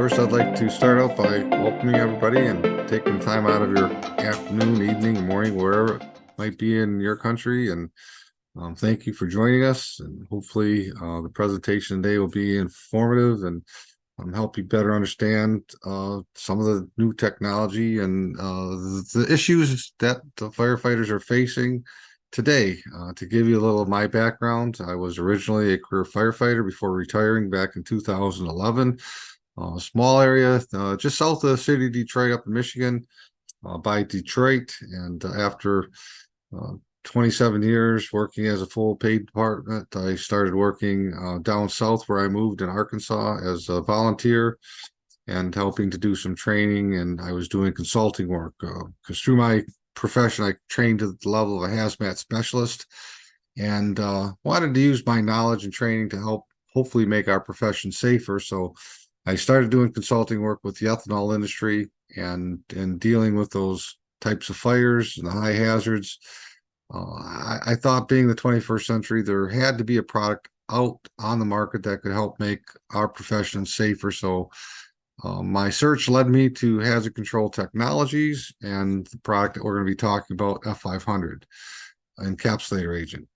First, I'd like to start out by welcoming everybody and taking time out of your afternoon, evening, or morning, wherever it might be in your country. And thank you for joining us. And hopefully, the presentation today will be informative and help you better understand some of the new technology and the issues that the firefighters are facing today. To give you a little of my background, I was originally a career firefighter before retiring back in 2011. A small area just south of the city of Detroit, up in Michigan, by Detroit. And after 27 years working as a full paid department, I started working down south where I moved in Arkansas as a volunteer and helping to do some training. And I was doing consulting work because through my profession, I trained to the level of a hazmat specialist and wanted to use my knowledge and training to help hopefully make our profession safer. So I started doing consulting work with the ethanol industry and dealing with those types of fires and the high hazards. I thought being the 21st century, there had to be a product out on the market that could help make our profession safer. So my search led me to Hazard Control Technologies and the product that we're going to be talking about, F500, Encapsulator agent.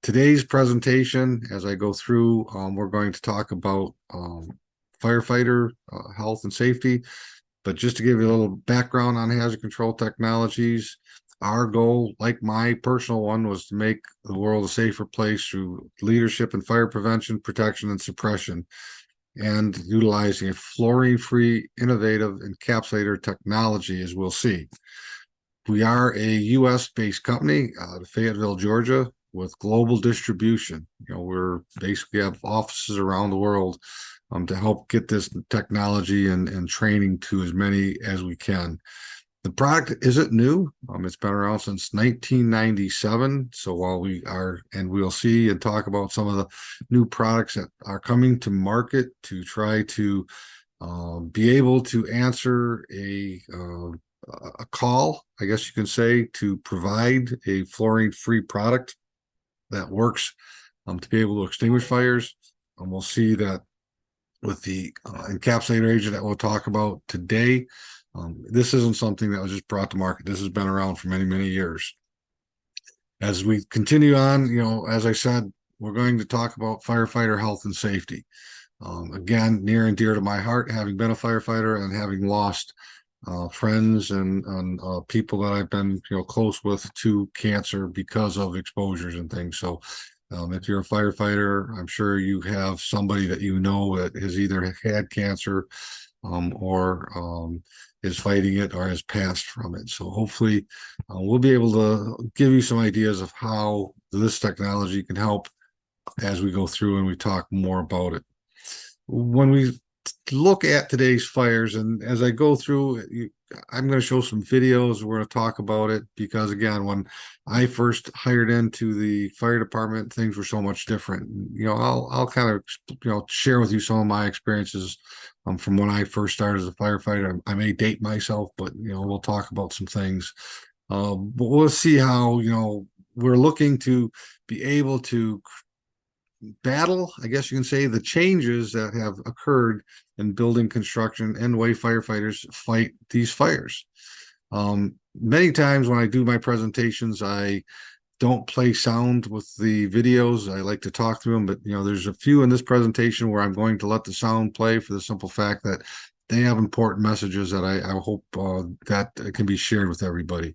Today's presentation, as I go through, we're going to talk about firefighter health and safety. But just to give you a little background on Hazard Control Technologies, our goal, like my personal one, was to make the world a safer place through leadership in fire prevention, protection, and suppression, and utilizing a fluorine-free, innovative encapsulator technology, as we'll see. We are a U.S.-based company out of Fayetteville, Georgia, with global distribution. We're basically have offices around the world to help get this technology and training to as many as we can. The product isn't new. It's been around since 1997. So while we are, and we'll see and talk about some of the new products that are coming to market to try to be able to answer a call, I guess you can say, to provide a fluorine-free product that works to be able to extinguish fires. And we'll see that with the encapsulator agent that we'll talk about today. This isn't something that was just brought to market. This has been around for many, many years. As we continue on, as I said, we're going to talk about firefighter health and safety. Again, near and dear to my heart, having been a firefighter and having lost friends and people that I've been close with to cancer because of exposures and things. So if you're a firefighter, I'm sure you have somebody that that has either had cancer or is fighting it or has passed from it. So hopefully we'll be able to give you some ideas of how this technology can help as we go through and we talk more about it. When we look at today's fires, and as I go through, I'm going to show some videos. We're going to talk about it because, again, when I first hired into the fire department, things were so much different. I'll kind of share with you some of my experiences from when I first started as a firefighter. I may date myself, but we'll talk about some things. But we'll see how we're looking to be able to battle, I guess you can say, the changes that have occurred in building construction and the way firefighters fight these fires. Many times when I do my presentations, I don't play sound with the videos. I like to talk through them, but there's a few in this presentation where I'm going to let the sound play for the simple fact that they have important messages that I hope that can be shared with everybody.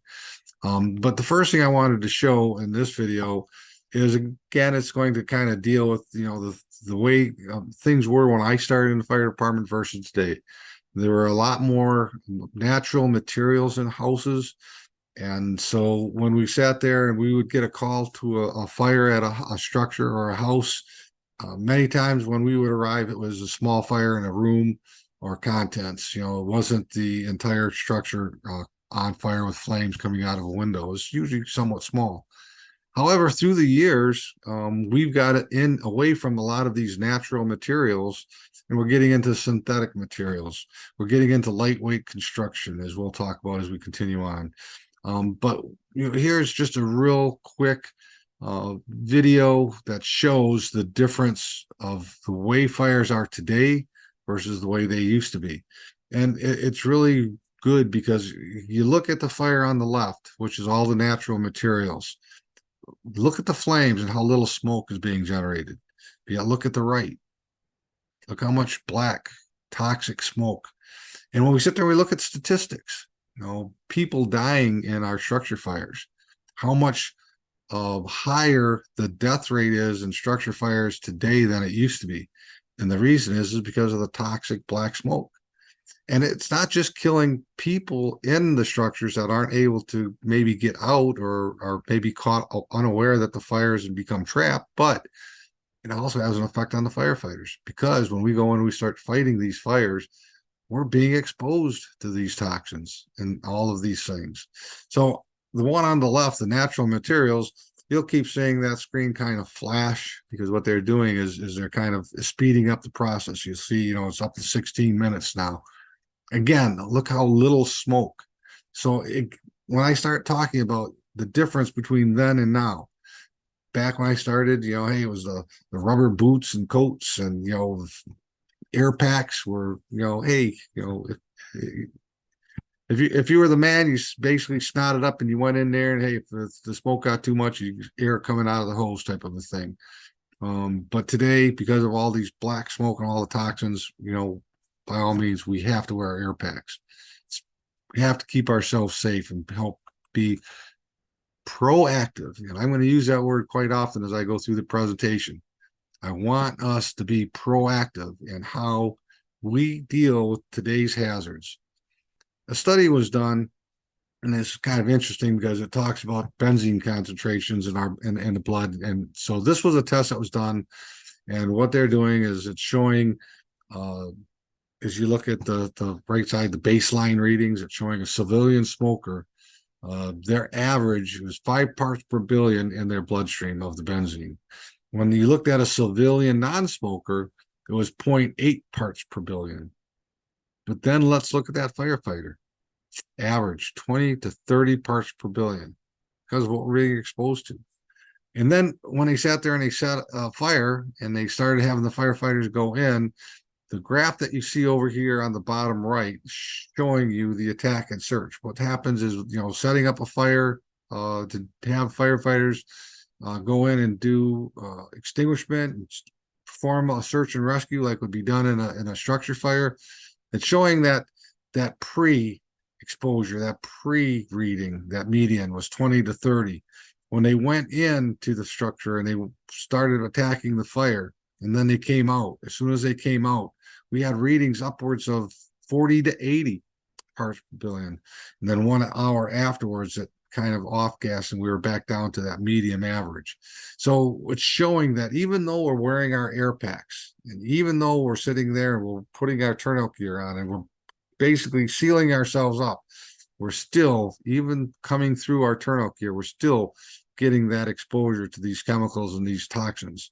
But the first thing I wanted to show in this video is, again, it's going to kind of deal with the way things were when I started in the fire department versus today. There were a lot more natural materials in houses, and so when we sat there and we would get a call to a fire at a structure or a house, many times when we would arrive, it was a small fire in a room or contents. It wasn't the entire structure on fire with flames coming out of a window. It was usually somewhat small. However, through the years, we've got it away from a lot of these natural materials, and we're getting into synthetic materials. We're getting into lightweight construction, as we'll talk about as we continue on. But here's just a real quick video that shows the difference of the way fires are today versus the way they used to be. And it's really good because you look at the fire on the left, which is all the natural materials. Look at the flames and how little smoke is being generated. Yeah, look at the right. Look how much black, toxic smoke. And when we sit there, we look at statistics, people dying in our structure fires, how much higher the death rate is in structure fires today than it used to be. And the reason is because of the toxic black smoke. And it's not just killing people in the structures that aren't able to maybe get out or maybe caught unaware that the fires have become trapped, but it also has an effect on the firefighters, because when we go and we start fighting these fires, we're being exposed to these toxins and all of these things. So the one on the left, the natural materials, you'll keep seeing that screen kind of flash, because what they're doing is they're kind of speeding up the process. You'll see, it's up to 16 minutes now. Again, look how little smoke. So when I start talking about the difference between then and now, back when I started, hey, it was the rubber boots and coats, and air packs were, hey, if you were the man, you basically snotted up and you went in there, and hey, if the smoke got too much, air coming out of the hose type of a thing. But today, because of all these black smoke and all the toxins, by all means, we have to wear air packs. We have to keep ourselves safe and help be proactive. And I'm going to use that word quite often as I go through the presentation. I want us to be proactive in how we deal with today's hazards. A study was done, and it's kind of interesting because it talks about benzene concentrations in the blood. And so this was a test that was done, and what they're doing is it's showing, as you look at the right side, the baseline readings, it's showing a civilian smoker. Their average was 5 parts per billion in their bloodstream of the benzene. When you looked at a civilian non-smoker, it was 0.8 parts per billion. But then let's look at that firefighter. Average 20 to 30 parts per billion, because of what we're being exposed to. And then when they sat there and they set a fire and they started having the firefighters go in, the graph that you see over here on the bottom right showing you the attack and search. What happens is, setting up a fire to have firefighters go in and do extinguishment and perform a search and rescue like would be done in a structure fire. It's showing that pre-exposure, that pre-reading, that median was 20 to 30. When they went into the structure and they started attacking the fire, and then they came out, as soon as they came out, we had readings upwards of 40 to 80 parts per billion. And then 1 hour afterwards, it kind of off gas, and we were back down to that medium average. So it's showing that even though we're wearing our air packs, and even though we're sitting there and we're putting our turnout gear on and we're basically sealing ourselves up, we're still, even coming through our turnout gear, we're still getting that exposure to these chemicals and these toxins.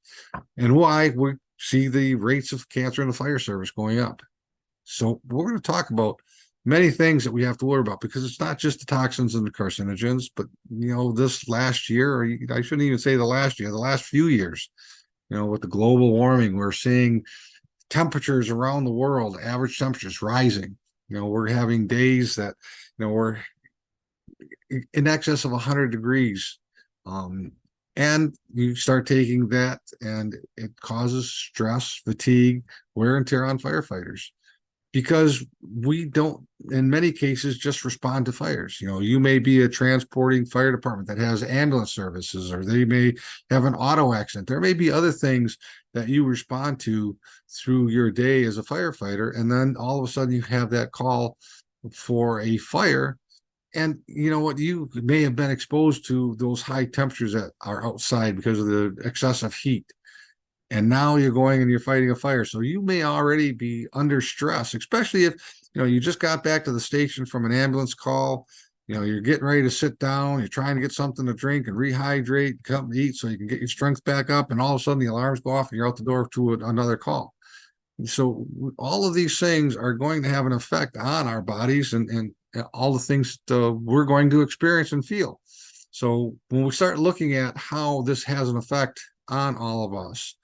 And why we see the rates of cancer in the fire service going up. So we're going to talk about many things that we have to worry about, because it's not just the toxins and the carcinogens, but this last year, or I shouldn't even say the last year, the last few years, with the global warming, we're seeing temperatures around the world, average temperatures rising. We're having days that we're in excess of 100 degrees. And you start taking that, and it causes stress, fatigue, wear and tear on firefighters, because we don't, in many cases, just respond to fires. You may be a transporting fire department that has ambulance services, or they may have an auto accident. There may be other things that you respond to through your day as a firefighter, and then all of a sudden you have that call for a fire. And you may have been exposed to those high temperatures that are outside because of the excessive heat. And now you're going and you're fighting a fire. So you may already be under stress, especially if, you just got back to the station from an ambulance call. You're getting ready to sit down. You're trying to get something to drink and rehydrate, come and eat so you can get your strength back up. And all of a sudden the alarms go off and you're out the door to another call. So all of these things are going to have an effect on our bodies and all the things that we're going to experience and feel. So when we start looking at how this has an effect on all of us,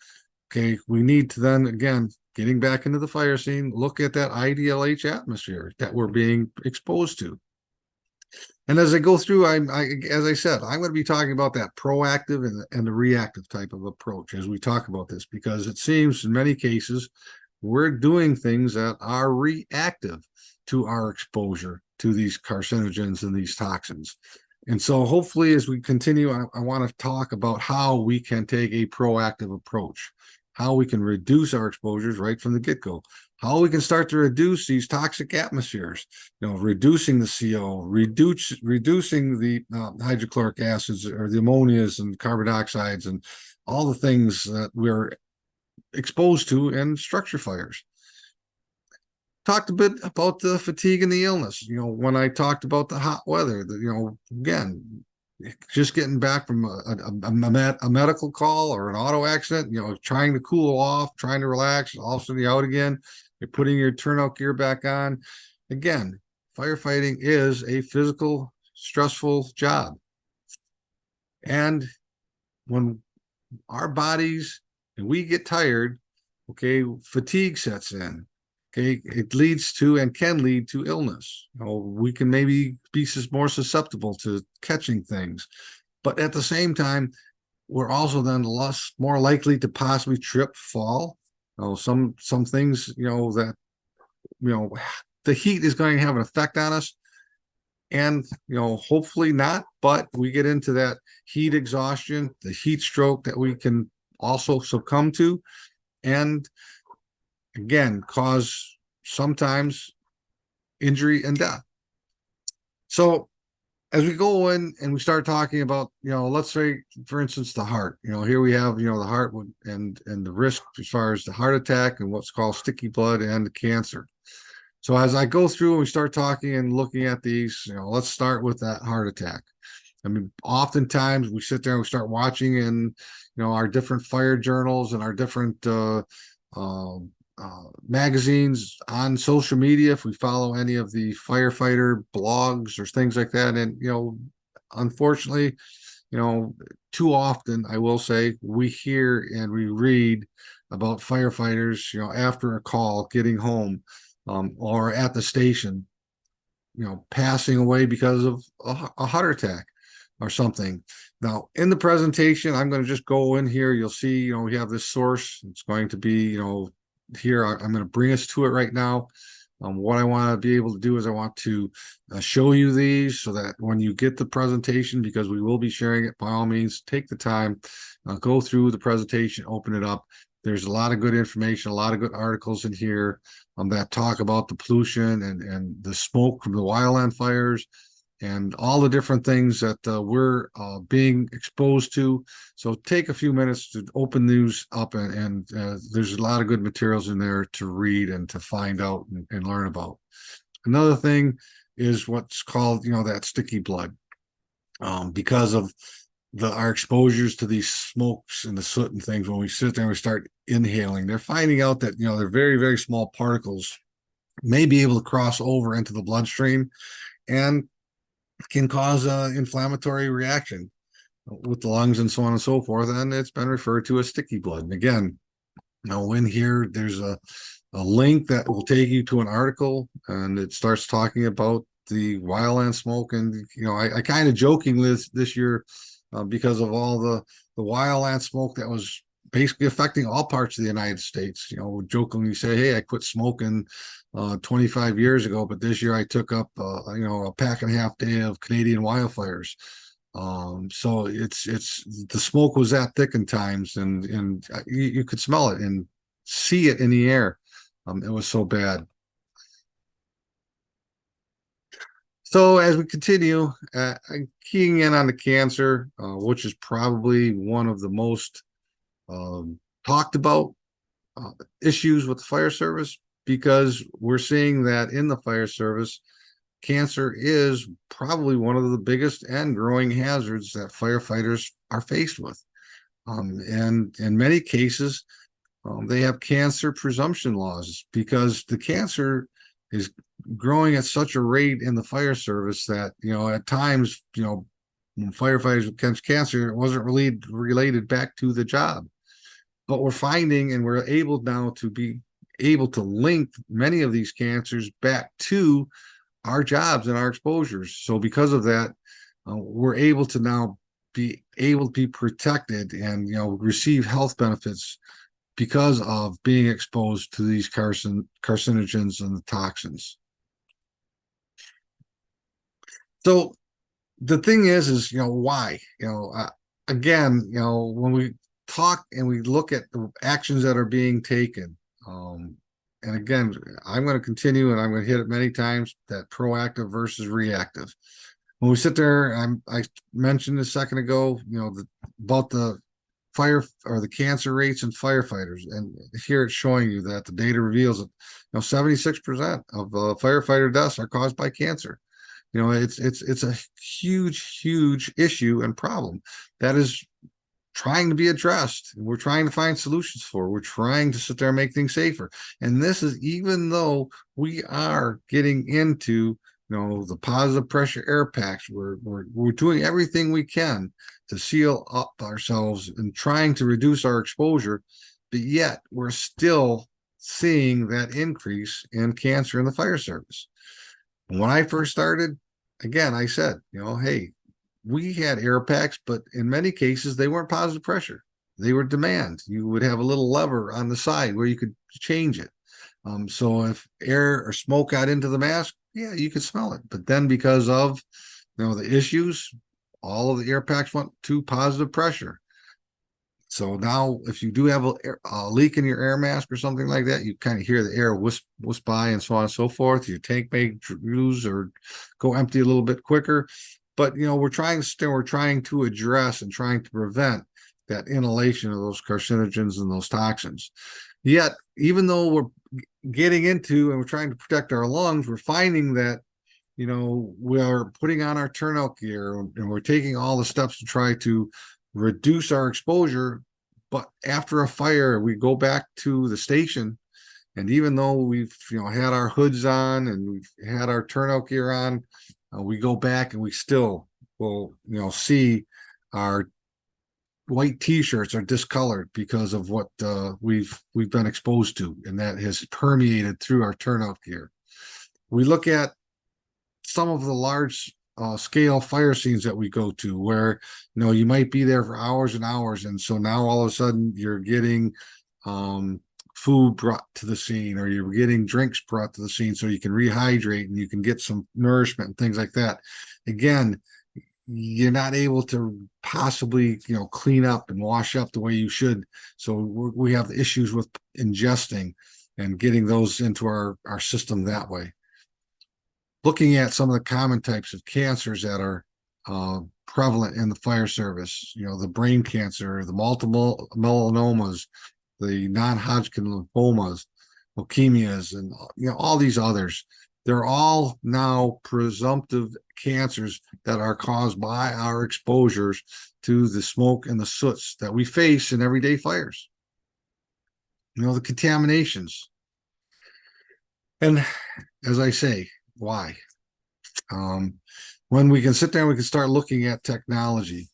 okay, we need to then, again, getting back into the fire scene, look at that IDLH atmosphere that we're being exposed to. And as I go through, as I said, I'm going to be talking about that proactive and the reactive type of approach as we talk about this, because it seems in many cases we're doing things that are reactive to our exposure to these carcinogens and these toxins. And so hopefully as we continue, I want to talk about how we can take a proactive approach, how we can reduce our exposures right from the get-go, how we can start to reduce these toxic atmospheres, reducing the CO, reducing the hydrochloric acids or the ammonias and carbon dioxides and all the things that we're exposed to in structure fires. Talked a bit about the fatigue and the illness. When I talked about the hot weather, again, just getting back from a medical call or an auto accident, trying to cool off, trying to relax, all of a sudden you're out again, you're putting your turnout gear back on. Again, firefighting is a physical, stressful job. And when our bodies and we get tired, okay, fatigue sets in. Okay, it leads to and can lead to illness. We can maybe be more susceptible to catching things, but at the same time, we're also then more likely to possibly trip, fall. Some things, that the heat is going to have an effect on us, and hopefully not. But we get into that heat exhaustion, the heat stroke that we can also succumb to, and again, cause sometimes injury and death. So as we go in and we start talking about, let's say, for instance, the heart, here we have, the heart and the risk as far as the heart attack and what's called sticky blood and the cancer. So as I go through and we start talking and looking at these, let's start with that heart attack. I mean, oftentimes we sit there and we start watching in, our different fire journals and our different magazines on social media, if we follow any of the firefighter blogs or things like that. And, unfortunately, too often, I will say, we hear and we read about firefighters, after a call, getting home, or at the station, passing away because of a heart attack or something. Now, in the presentation, I'm going to just go in here. You'll see, we have this source. It's going to be, here. I'm going to bring us to it right now. What I want to be able to do is I want to show you these so that when you get the presentation, because we will be sharing it, by all means, take the time, go through the presentation, open it up. There's a lot of good information, a lot of good articles in here that talk about the pollution and the smoke from the wildland fires and all the different things that we're being exposed to. So take a few minutes to open these up, and there's a lot of good materials in there to read and to find out and learn about. Another thing is what's called, that sticky blood, because of our exposures to these smokes and the soot and things. When we sit there and we start inhaling, they're finding out that, they're very, very small particles may be able to cross over into the bloodstream and can cause an inflammatory reaction with the lungs and so on and so forth. And it's been referred to as sticky blood. And again, in here, there's a link that will take you to an article, and it starts talking about the wildland smoke. And, I kind of jokingly this year, because of all the wildland smoke that was basically affecting all parts of the United States, jokingly say, hey, I quit smoking 25 years ago, but this year I took up, a pack and a half day of Canadian wildfires. So it's the smoke was that thick in times, and you could smell it and see it in the air. It was so bad. So as we continue, keying in on the cancer, which is probably one of the most talked about issues with the fire service, because we're seeing that in the fire service, cancer is probably one of the biggest and growing hazards that firefighters are faced with. And in many cases, they have cancer presumption laws, because the cancer is growing at such a rate in the fire service that, at times, when firefighters would catch cancer, it wasn't really related back to the job. But we're finding, and we're able now to be able to link many of these cancers back to our jobs and our exposures. So because of that, we're able to now be protected and receive health benefits because of being exposed to these carcinogens and the toxins. So the thing is why? Again, when we talk and we look at the actions that are being taken, and again, I'm going to continue and I'm going to hit it many times, that proactive versus reactive. When we sit there, I mentioned a second ago, about the fire or the cancer rates in firefighters, and here it's showing you that the data reveals that 76% of firefighter deaths are caused by cancer. It's a huge issue and problem that is trying to be addressed. We're trying to find solutions for. We're trying to sit there and make things safer. And this is even though we are getting into the positive pressure air packs. We're doing everything we can to seal up ourselves and trying to reduce our exposure, but yet we're still seeing that increase in cancer in the fire service. When I first started, again, I said, hey, we had air packs, but in many cases, they weren't positive pressure. They were demand. You would have a little lever on the side where you could change it. So if air or smoke got into the mask, yeah, you could smell it. But then because of the issues, all of the air packs went to positive pressure. So now if you do have a leak in your air mask or something like that, you kind of hear the air wisp by and so on and so forth. Your tank may use or go empty a little bit quicker. But we're trying to address and trying to prevent that inhalation of those carcinogens and those toxins. Yet, even though we're getting into and we're trying to protect our lungs, we're finding that we are putting on our turnout gear and we're taking all the steps to try to reduce our exposure. But after a fire, we go back to the station, and even though we've had our hoods on and we've had our turnout gear on, we go back and we still will see our white t-shirts are discolored because of what we've been exposed to, and that has permeated through our turnout gear. We look at some of the large scale fire scenes that we go to where you might be there for hours and hours, and so now all of a sudden you're getting food brought to the scene, or you're getting drinks brought to the scene so you can rehydrate and you can get some nourishment and things like that. Again, you're not able to possibly clean up and wash up the way you should, so we have issues with ingesting and getting those into our system that way. Looking at some of the common types of cancers that are prevalent in the fire service, the brain cancer, the multiple melanomas, the non-Hodgkin lymphomas, leukemias, and all these others. They're all now presumptive cancers that are caused by our exposures to the smoke and the soots that we face in everyday fires. The contaminations. And as I say, why? When we can sit there and we can start looking at technology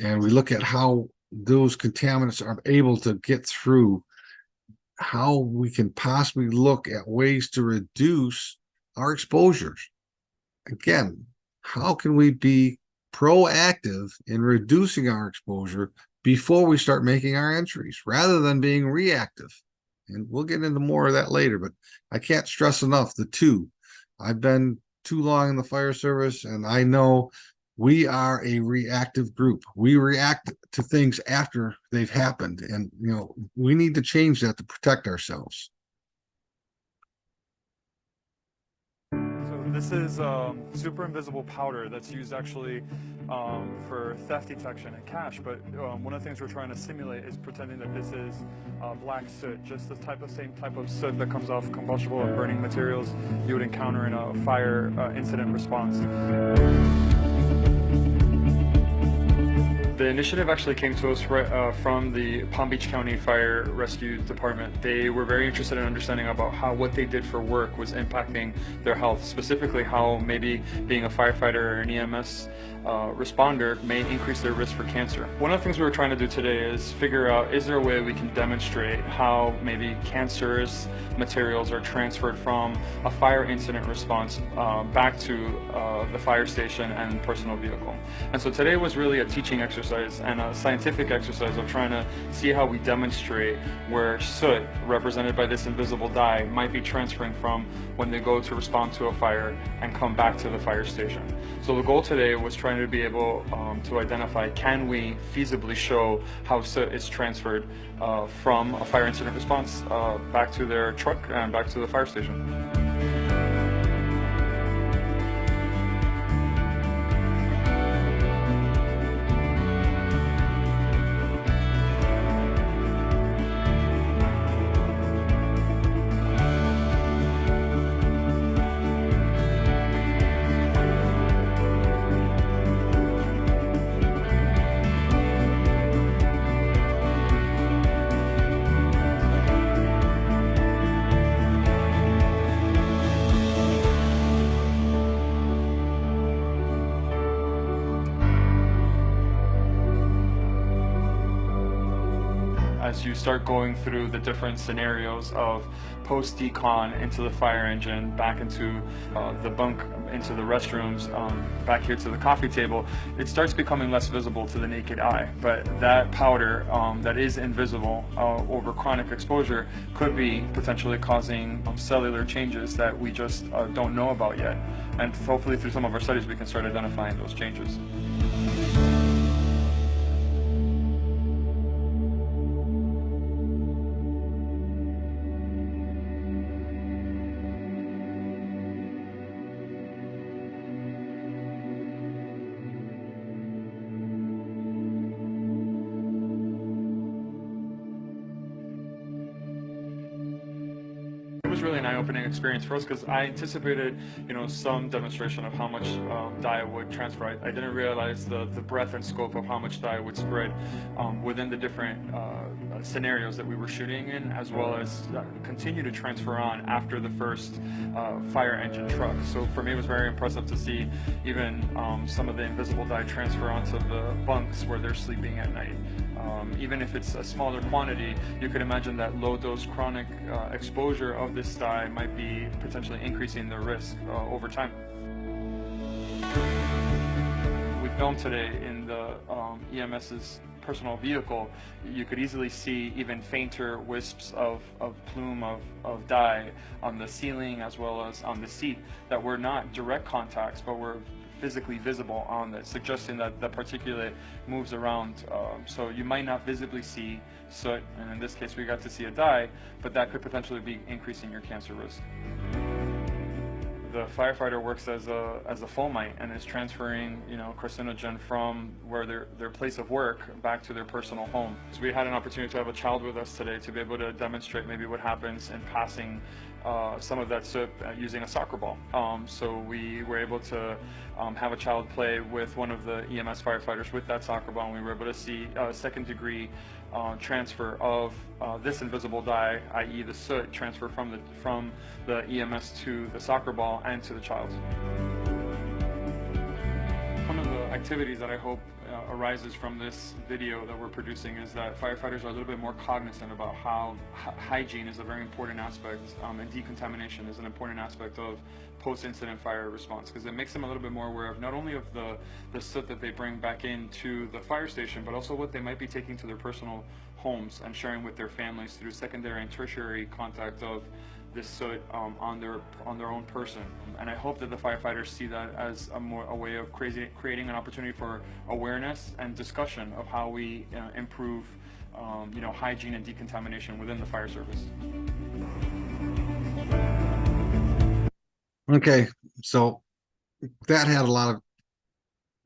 and we look at how those contaminants are able to get through, how we can possibly look at ways to reduce our exposures. Again, how can we be proactive in reducing our exposure before we start making our entries rather than being reactive? And we'll get into more of that later, but I can't stress enough the two. I've been too long in the fire service, and I know we are a reactive group. We react to things after they've happened, and we need to change that to protect ourselves. This is super invisible powder that's used actually for theft detection and cash, but one of the things we're trying to simulate is pretending that this is black soot, just the same type of soot that comes off combustible or burning materials you would encounter in a fire incident response. The initiative actually came to us from the Palm Beach County Fire Rescue Department. They were very interested in understanding about how what they did for work was impacting their health, specifically how maybe being a firefighter or an EMS responder may increase their risk for cancer. One of the things we were trying to do today is figure out, is there a way we can demonstrate how maybe cancerous materials are transferred from a fire incident response back to the fire station and personal vehicle. And so today was really a teaching exercise and a scientific exercise of trying to see how we demonstrate where soot, represented by this invisible dye, might be transferring from when they go to respond to a fire and come back to the fire station. So the goal today was trying to be able to identify, can we feasibly show how soot is transferred from a fire incident response back to their truck and back to the fire station. As you start going through the different scenarios of post-decon into the fire engine, back into the bunk, into the restrooms, back here to the coffee table, it starts becoming less visible to the naked eye. But that powder that is invisible over chronic exposure could be potentially causing cellular changes that we just don't know about yet. And hopefully through some of our studies we can start identifying those changes. It was really an eye-opening experience for us because I anticipated, some demonstration of how much dye would transfer. I didn't realize the breadth and scope of how much dye would spread within the different scenarios that we were shooting in, as well as continue to transfer on after the first fire engine truck. So for me, it was very impressive to see even some of the invisible dye transfer onto the bunks where they're sleeping at night. Even if it's a smaller quantity, you could imagine that low-dose chronic exposure of this dye might be potentially increasing the risk over time. We filmed today in the EMS's personal vehicle. You could easily see even fainter wisps of plume of dye on the ceiling as well as on the seat that were not direct contacts, but were physically visible on it, suggesting that the particulate moves around. So you might not visibly see soot, and in this case we got to see a dye, but that could potentially be increasing your cancer risk. The firefighter works as a fomite and is transferring, carcinogen from where their place of work back to their personal home. So we had an opportunity to have a child with us today to be able to demonstrate maybe what happens in passing some of that soot using a soccer ball. So we were able to have a child play with one of the EMS firefighters with that soccer ball, and we were able to see second-degree transfer of this invisible dye, i.e. the soot, transfer from the EMS to the soccer ball and to the child. One of the activities that I hope arises from this video that we're producing is that firefighters are a little bit more cognizant about how hygiene is a very important aspect, and decontamination is an important aspect of post-incident fire response, because it makes them a little bit more aware of not only of the soot that they bring back into the fire station, but also what they might be taking to their personal homes and sharing with their families through secondary and tertiary contact of this soot on their own person. And I hope that the firefighters see that as a way of creating an opportunity for awareness and discussion of how we improve hygiene and decontamination within the fire service. Okay, so that had a lot of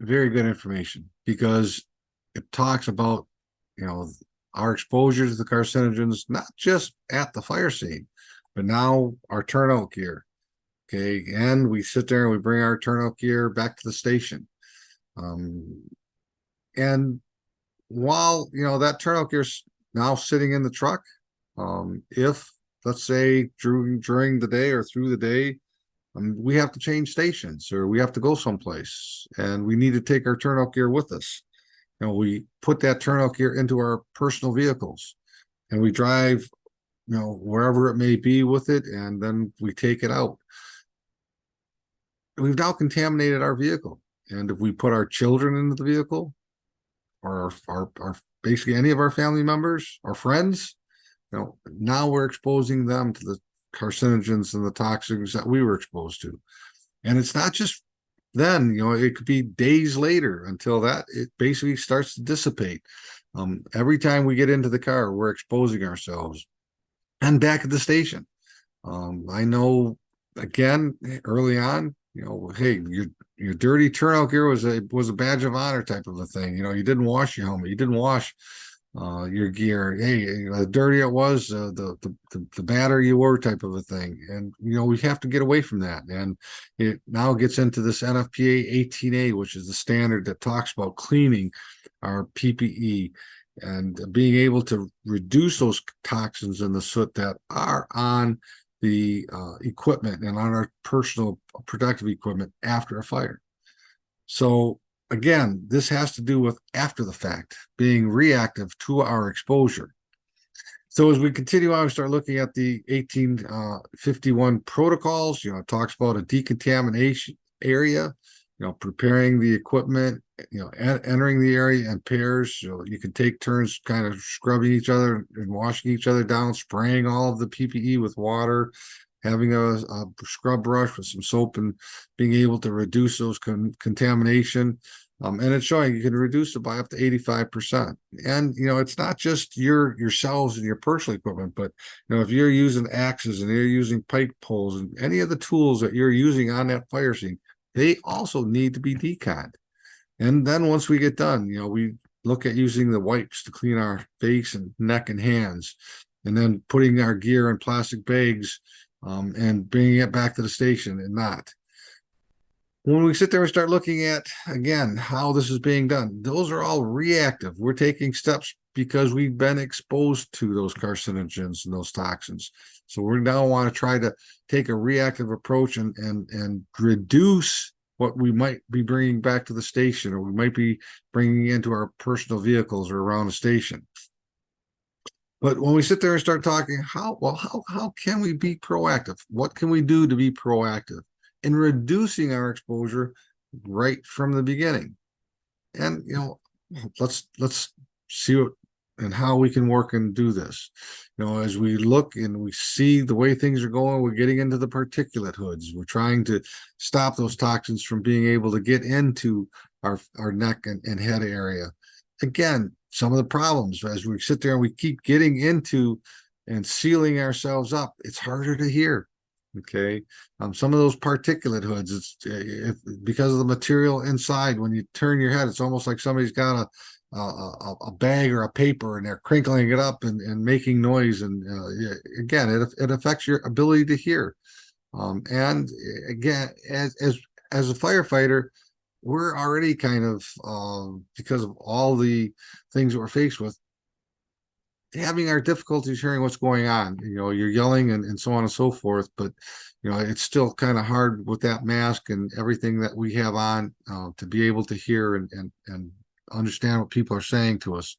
very good information because it talks about, our exposure to the carcinogens, not just at the fire scene, but now our turnout gear. Okay, and we sit there and we bring our turnout gear back to the station. And while, that turnout gear's now sitting in the truck, if, let's say, during the day or through the day, we have to change stations or we have to go someplace and we need to take our turnout gear with us. We put that turnout gear into our personal vehicles and we drive, wherever it may be with it, and then we take it out. We've now contaminated our vehicle. And if we put our children into the vehicle or our basically any of our family members, our friends, now we're exposing them to the carcinogens and the toxins that we were exposed to. And it's not just then, it could be days later until that it basically starts to dissipate. Every time we get into the car, we're exposing ourselves. And back at the station, I know, again, early on, hey, your dirty turnout gear was a badge of honor type of a thing. You didn't wash your helmet, you didn't wash your gear. Hey, the dirtier it was, the badder you were type of a thing. And we have to get away from that. And it now gets into this NFPA 18A, which is the standard that talks about cleaning our PPE and being able to reduce those toxins and the soot that are on the equipment and on our personal protective equipment after a fire. So again, this has to do with after the fact, being reactive to our exposure. So as we continue on, we start looking at the 1851 protocols. It talks about a decontamination area, preparing the equipment, entering the area in pairs. You can take turns kind of scrubbing each other and washing each other down, spraying all of the PPE with water, having a scrub brush with some soap and being able to reduce those contamination. And it's showing you can reduce it by up to 85%. And, it's not just yourselves and your personal equipment, but, if you're using axes and you're using pipe poles and any of the tools that you're using on that fire scene, they also need to be deconned. And then once we get done, we look at using the wipes to clean our face and neck and hands, and then putting our gear in plastic bags and bringing it back to the station and not. When we sit there and start looking at, again, how this is being done, those are all reactive. We're taking steps because we've been exposed to those carcinogens and those toxins. So we now want to try to take a reactive approach and reduce what we might be bringing back to the station, or we might be bringing into our personal vehicles or around the station. But when we sit there and start talking, how can we be proactive? What can we do to be proactive in reducing our exposure right from the beginning? And let's see what and how we can work and do this. As we look and we see the way things are going, we're getting into the particulate hoods. We're trying to stop those toxins from being able to get into our neck and head area. Again, some of the problems as we sit there and we keep getting into and sealing ourselves up, it's harder to hear. Okay. Some of those particulate hoods, because of the material inside, when you turn your head, it's almost like somebody's got a bag or a paper and they're crinkling it up and making noise. And again, it affects your ability to hear. And again, as a firefighter, we're already kind of, because of all the things that we're faced with, having our difficulties hearing what's going on. You're yelling and so on and so forth, but it's still kind of hard with that mask and everything that we have on to be able to hear and understand what people are saying to us.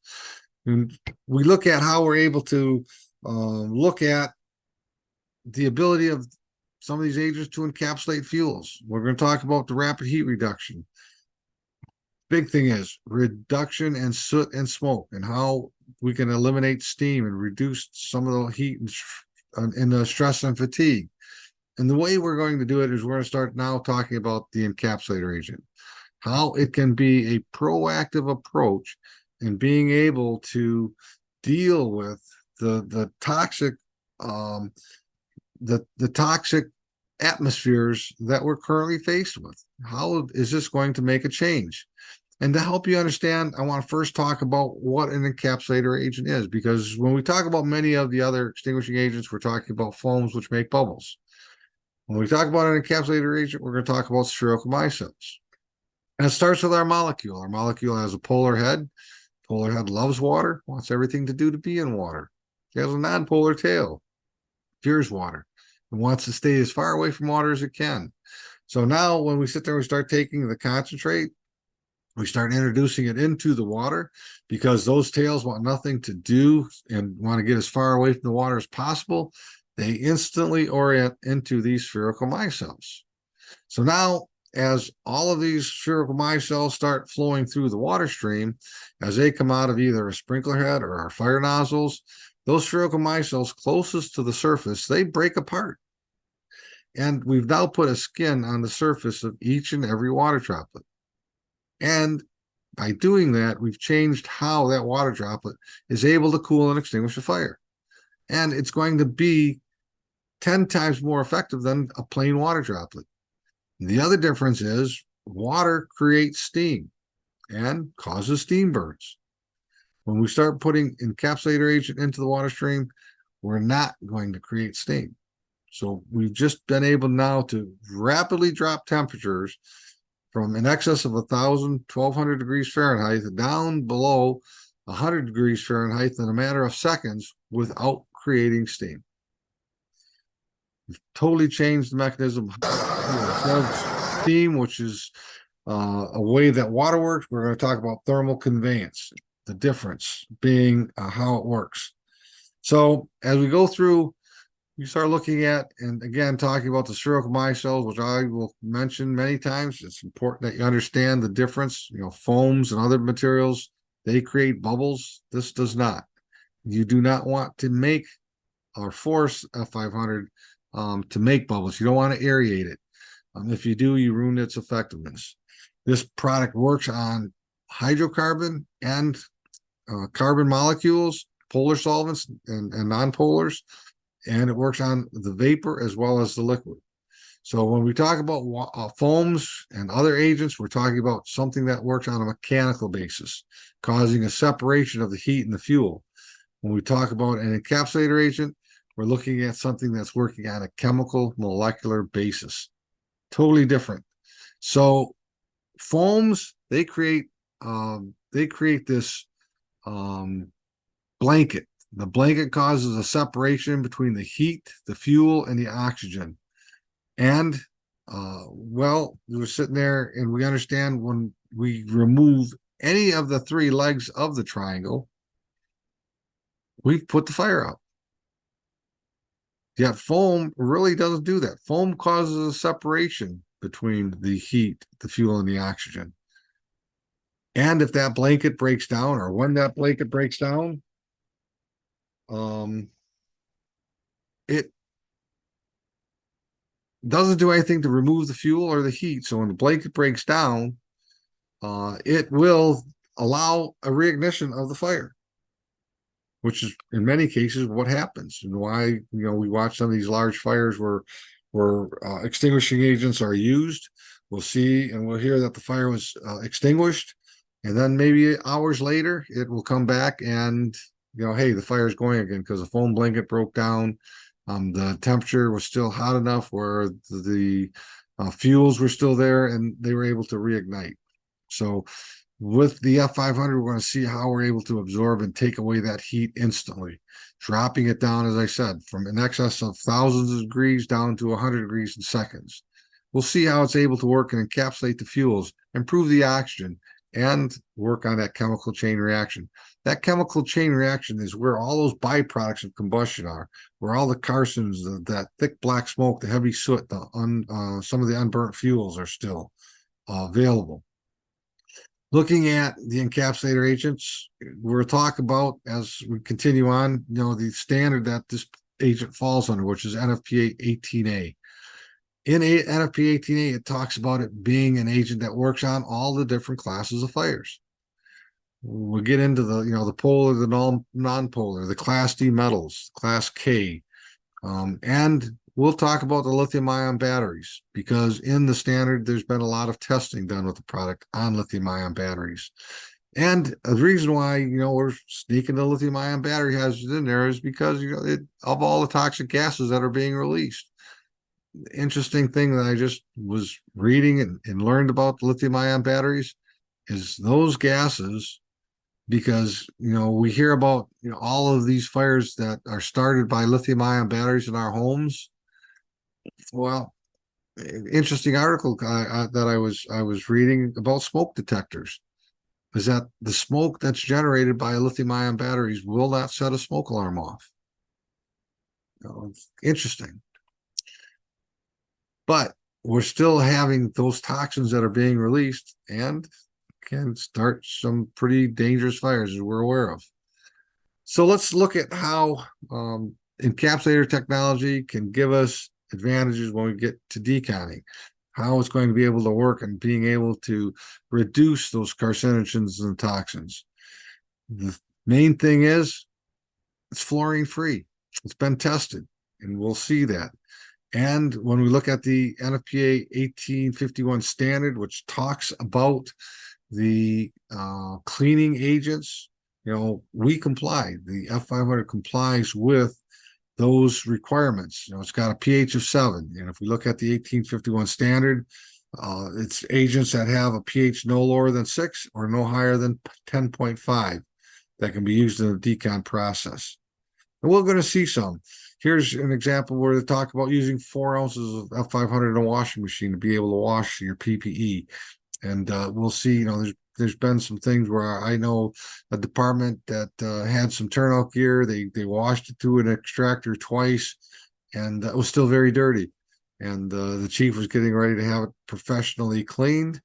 And we look at how we're able to look at the ability of some of these agents to encapsulate fuels. We're going to talk about the rapid heat reduction. Big thing is reduction in soot and smoke, and how we can eliminate steam and reduce some of the heat and the stress and fatigue. And the way we're going to do it is we're going to start now talking about the encapsulator agent, how it can be a proactive approach in being able to deal with the toxic the toxic atmospheres that we're currently faced with. How is this going to make a change? And to help you understand, I want to first talk about what an encapsulator agent is, because when we talk about many of the other extinguishing agents, we're talking about foams which make bubbles. When we talk about an encapsulator agent, we're going to talk about spherical micelles. And it starts with our molecule. Our molecule has a polar head, Polar head loves water, wants everything to do to be in water. He has a non-polar tail, fears water, and wants to stay as far away from water as it can. So now when we sit there and we start taking the concentrate, we start introducing it into the water because those tails want nothing to do and want to get as far away from the water as possible. They instantly orient into these spherical micelles. So now, as all of these spherical micelles start flowing through the water stream, as they come out of either a sprinkler head or our fire nozzles, those spherical micelles closest to the surface, they break apart. And we've now put a skin on the surface of each and every water droplet. And by doing that, we've changed how that water droplet is able to cool and extinguish a fire. And it's going to be 10 times more effective than a plain water droplet. The other difference is water creates steam and causes steam burns. When we start putting encapsulator agent into the water stream, we're not going to create steam. So we've just been able now to rapidly drop temperatures from in excess of 1,000, 1,200 degrees Fahrenheit down below 100 degrees Fahrenheit in a matter of seconds without creating steam. We've totally changed the mechanism. Instead of steam, which is a way that water works, we're going to talk about thermal conveyance, the difference being how it works. So as we go through, you start looking at, and again, talking about the spherical micelles, which I will mention many times. It's important that you understand the difference. Foams and other materials, they create bubbles. This does not. You do not want to make or force F500 to make bubbles. You don't want to aerate it. If you do, you ruin its effectiveness. This product works on hydrocarbon and carbon molecules, polar solvents and non-polars, and it works on the vapor as well as the liquid. So when we talk about foams and other agents, we're talking about something that works on a mechanical basis, causing a separation of the heat and the fuel. When we talk about an encapsulator agent, we're looking at something that's working on a chemical molecular basis. Totally different. So foams, they create this blanket. The blanket causes a separation between the heat, the fuel, and the oxygen. And well, we were sitting there and we understand when we remove any of the three legs of the triangle, we've put the fire out. Yet foam really doesn't do that. Foam causes a separation between the heat, the fuel, and the oxygen. And if that blanket breaks down, or when that blanket breaks down, it doesn't do anything to remove the fuel or the heat. So when the blanket breaks down, it will allow a reignition of the fire, which is in many cases what happens, and why we watch some of these large fires where extinguishing agents are used. We'll see and we'll hear that the fire was extinguished, and then maybe hours later it will come back and hey, the fire is going again because the foam blanket broke down. The temperature was still hot enough where the fuels were still there and they were able to reignite. So with the F500, we're going to see how we're able to absorb and take away that heat instantly, dropping it down, as I said, from in excess of thousands of degrees down to 100 degrees in seconds. We'll see how it's able to work and encapsulate the fuels, improve the oxygen, and work on that chemical chain reaction. That chemical chain reaction is where all those byproducts of combustion are, where all the carcinogens, that thick black smoke, the heavy soot, some of the unburnt fuels are still available. Looking at the encapsulator agents, we'll talk about, as we continue on, the standard that this agent falls under, which is NFPA 18A. In NFPA 18A, it talks about it being an agent that works on all the different classes of fires. We'll get into the polar, the non-polar, the Class D metals, Class K, and we'll talk about the lithium-ion batteries, because in the standard, there's been a lot of testing done with the product on lithium-ion batteries. And the reason why, we're sneaking the lithium-ion battery hazards in there is because, of all the toxic gases that are being released. The interesting thing that I just was reading and learned about lithium-ion batteries is those gases because, we hear about, all of these fires that are started by lithium ion batteries in our homes. Well, interesting article that I was reading about smoke detectors is that the smoke that's generated by lithium ion batteries will not set a smoke alarm off. It's interesting. But we're still having those toxins that are being released and can start some pretty dangerous fires, as we're aware of. So let's look at how encapsulator technology can give us advantages when we get to deconning, how it's going to be able to work and being able to reduce those carcinogens and toxins. The main thing is it's fluorine free. It's been tested, and we'll see that. And when we look at the NFPA 1851 standard, which talks about the cleaning agents, we comply. The F500 complies with those requirements. It's got a pH of 7. And if we look at the 1851 standard, it's agents that have a pH no lower than 6 or no higher than 10.5 that can be used in the decon process. And we're going to see some. Here's an example where they talk about using 4 ounces of F500 in a washing machine to be able to wash your PPE. And we'll see, there's been some things where I know a department that had some turnout gear. They washed it through an extractor twice, and it was still very dirty. And the chief was getting ready to have it professionally cleaned.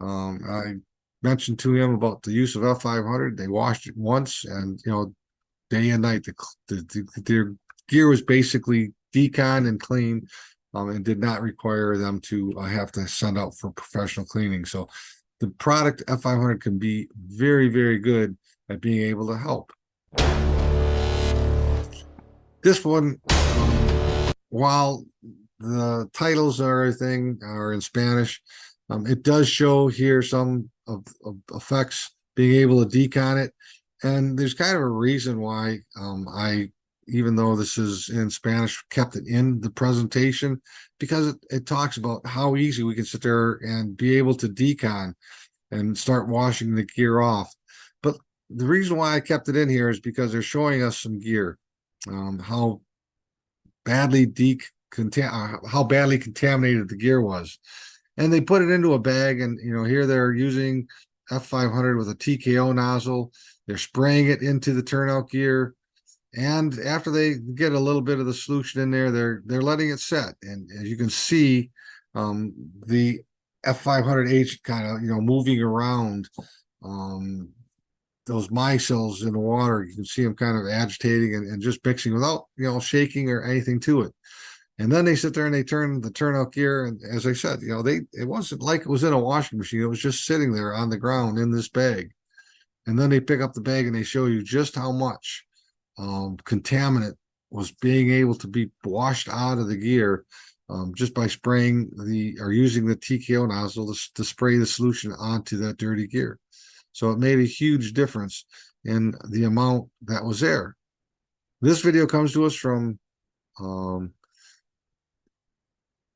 I mentioned to him about the use of F500. They washed it once, and day and night, their gear was basically decon and clean, and did not require them to have to send out for professional cleaning. So the product F500 can be very, very good at being able to help. This one, while the titles and everything are in Spanish, it does show here some of effects being able to decon it. And there's kind of a reason why even though this is in Spanish, kept it in the presentation, because it talks about how easy we can sit there and be able to decon and start washing the gear off. But the reason why I kept it in here is because they're showing us some gear, how badly contaminated the gear was. And they put it into a bag, and here they're using F500 with a TKO nozzle. They're spraying it into the turnout gear. And after they get a little bit of the solution in there, they're letting it set. And as you can see, the F500H kind of, moving around those micelles in the water. You can see them kind of agitating and just mixing without, shaking or anything to it. And then they sit there and they turn the turnout gear. And as I said, it wasn't like it was in a washing machine. It was just sitting there on the ground in this bag. And then they pick up the bag and they show you just how much contaminant was being able to be washed out of the gear just by spraying using the TKO nozzle to spray the solution onto that dirty gear. So it made a huge difference in the amount that was there. This video comes to us from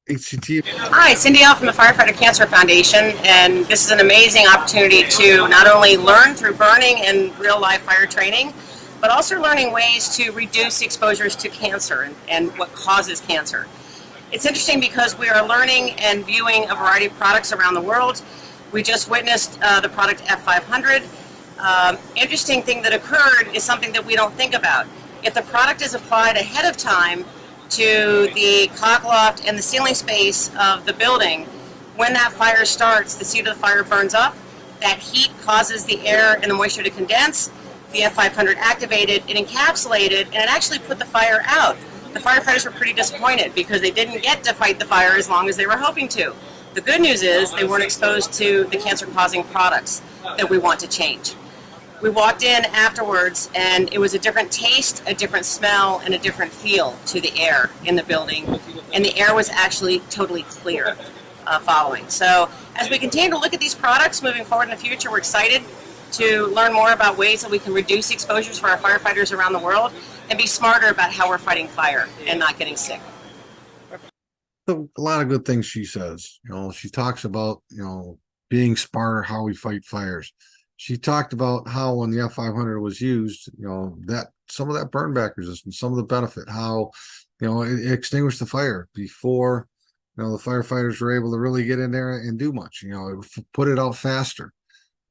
HCT. Hi, Cindy L from the Firefighter Cancer Foundation, and this is an amazing opportunity to not only learn through burning and real-life fire training, but also learning ways to reduce exposures to cancer and what causes cancer. It's interesting because we are learning and viewing a variety of products around the world. We just witnessed the product F500. Interesting thing that occurred is something that we don't think about. If the product is applied ahead of time to the cock loft and the ceiling space of the building, when that fire starts, the seat of the fire burns up, that heat causes the air and the moisture to condense. The F500 activated, it encapsulated, and it actually put the fire out. The firefighters were pretty disappointed because they didn't get to fight the fire as long as they were hoping to. The good news is they weren't exposed to the cancer-causing products that we want to change. We walked in afterwards, and it was a different taste, a different smell, and a different feel to the air in the building, and the air was actually totally clear following. So as we continue to look at these products moving forward in the future, we're excited to learn more about ways that we can reduce exposures for our firefighters around the world and be smarter about how we're fighting fire and not getting sick. A lot of good things she says. She talks about, being smarter how we fight fires. she talked about how when the F500 was used, that some of that burn back resistance, some of the benefit, how, it extinguished the fire before, the firefighters were able to really get in there and do much, put it out faster.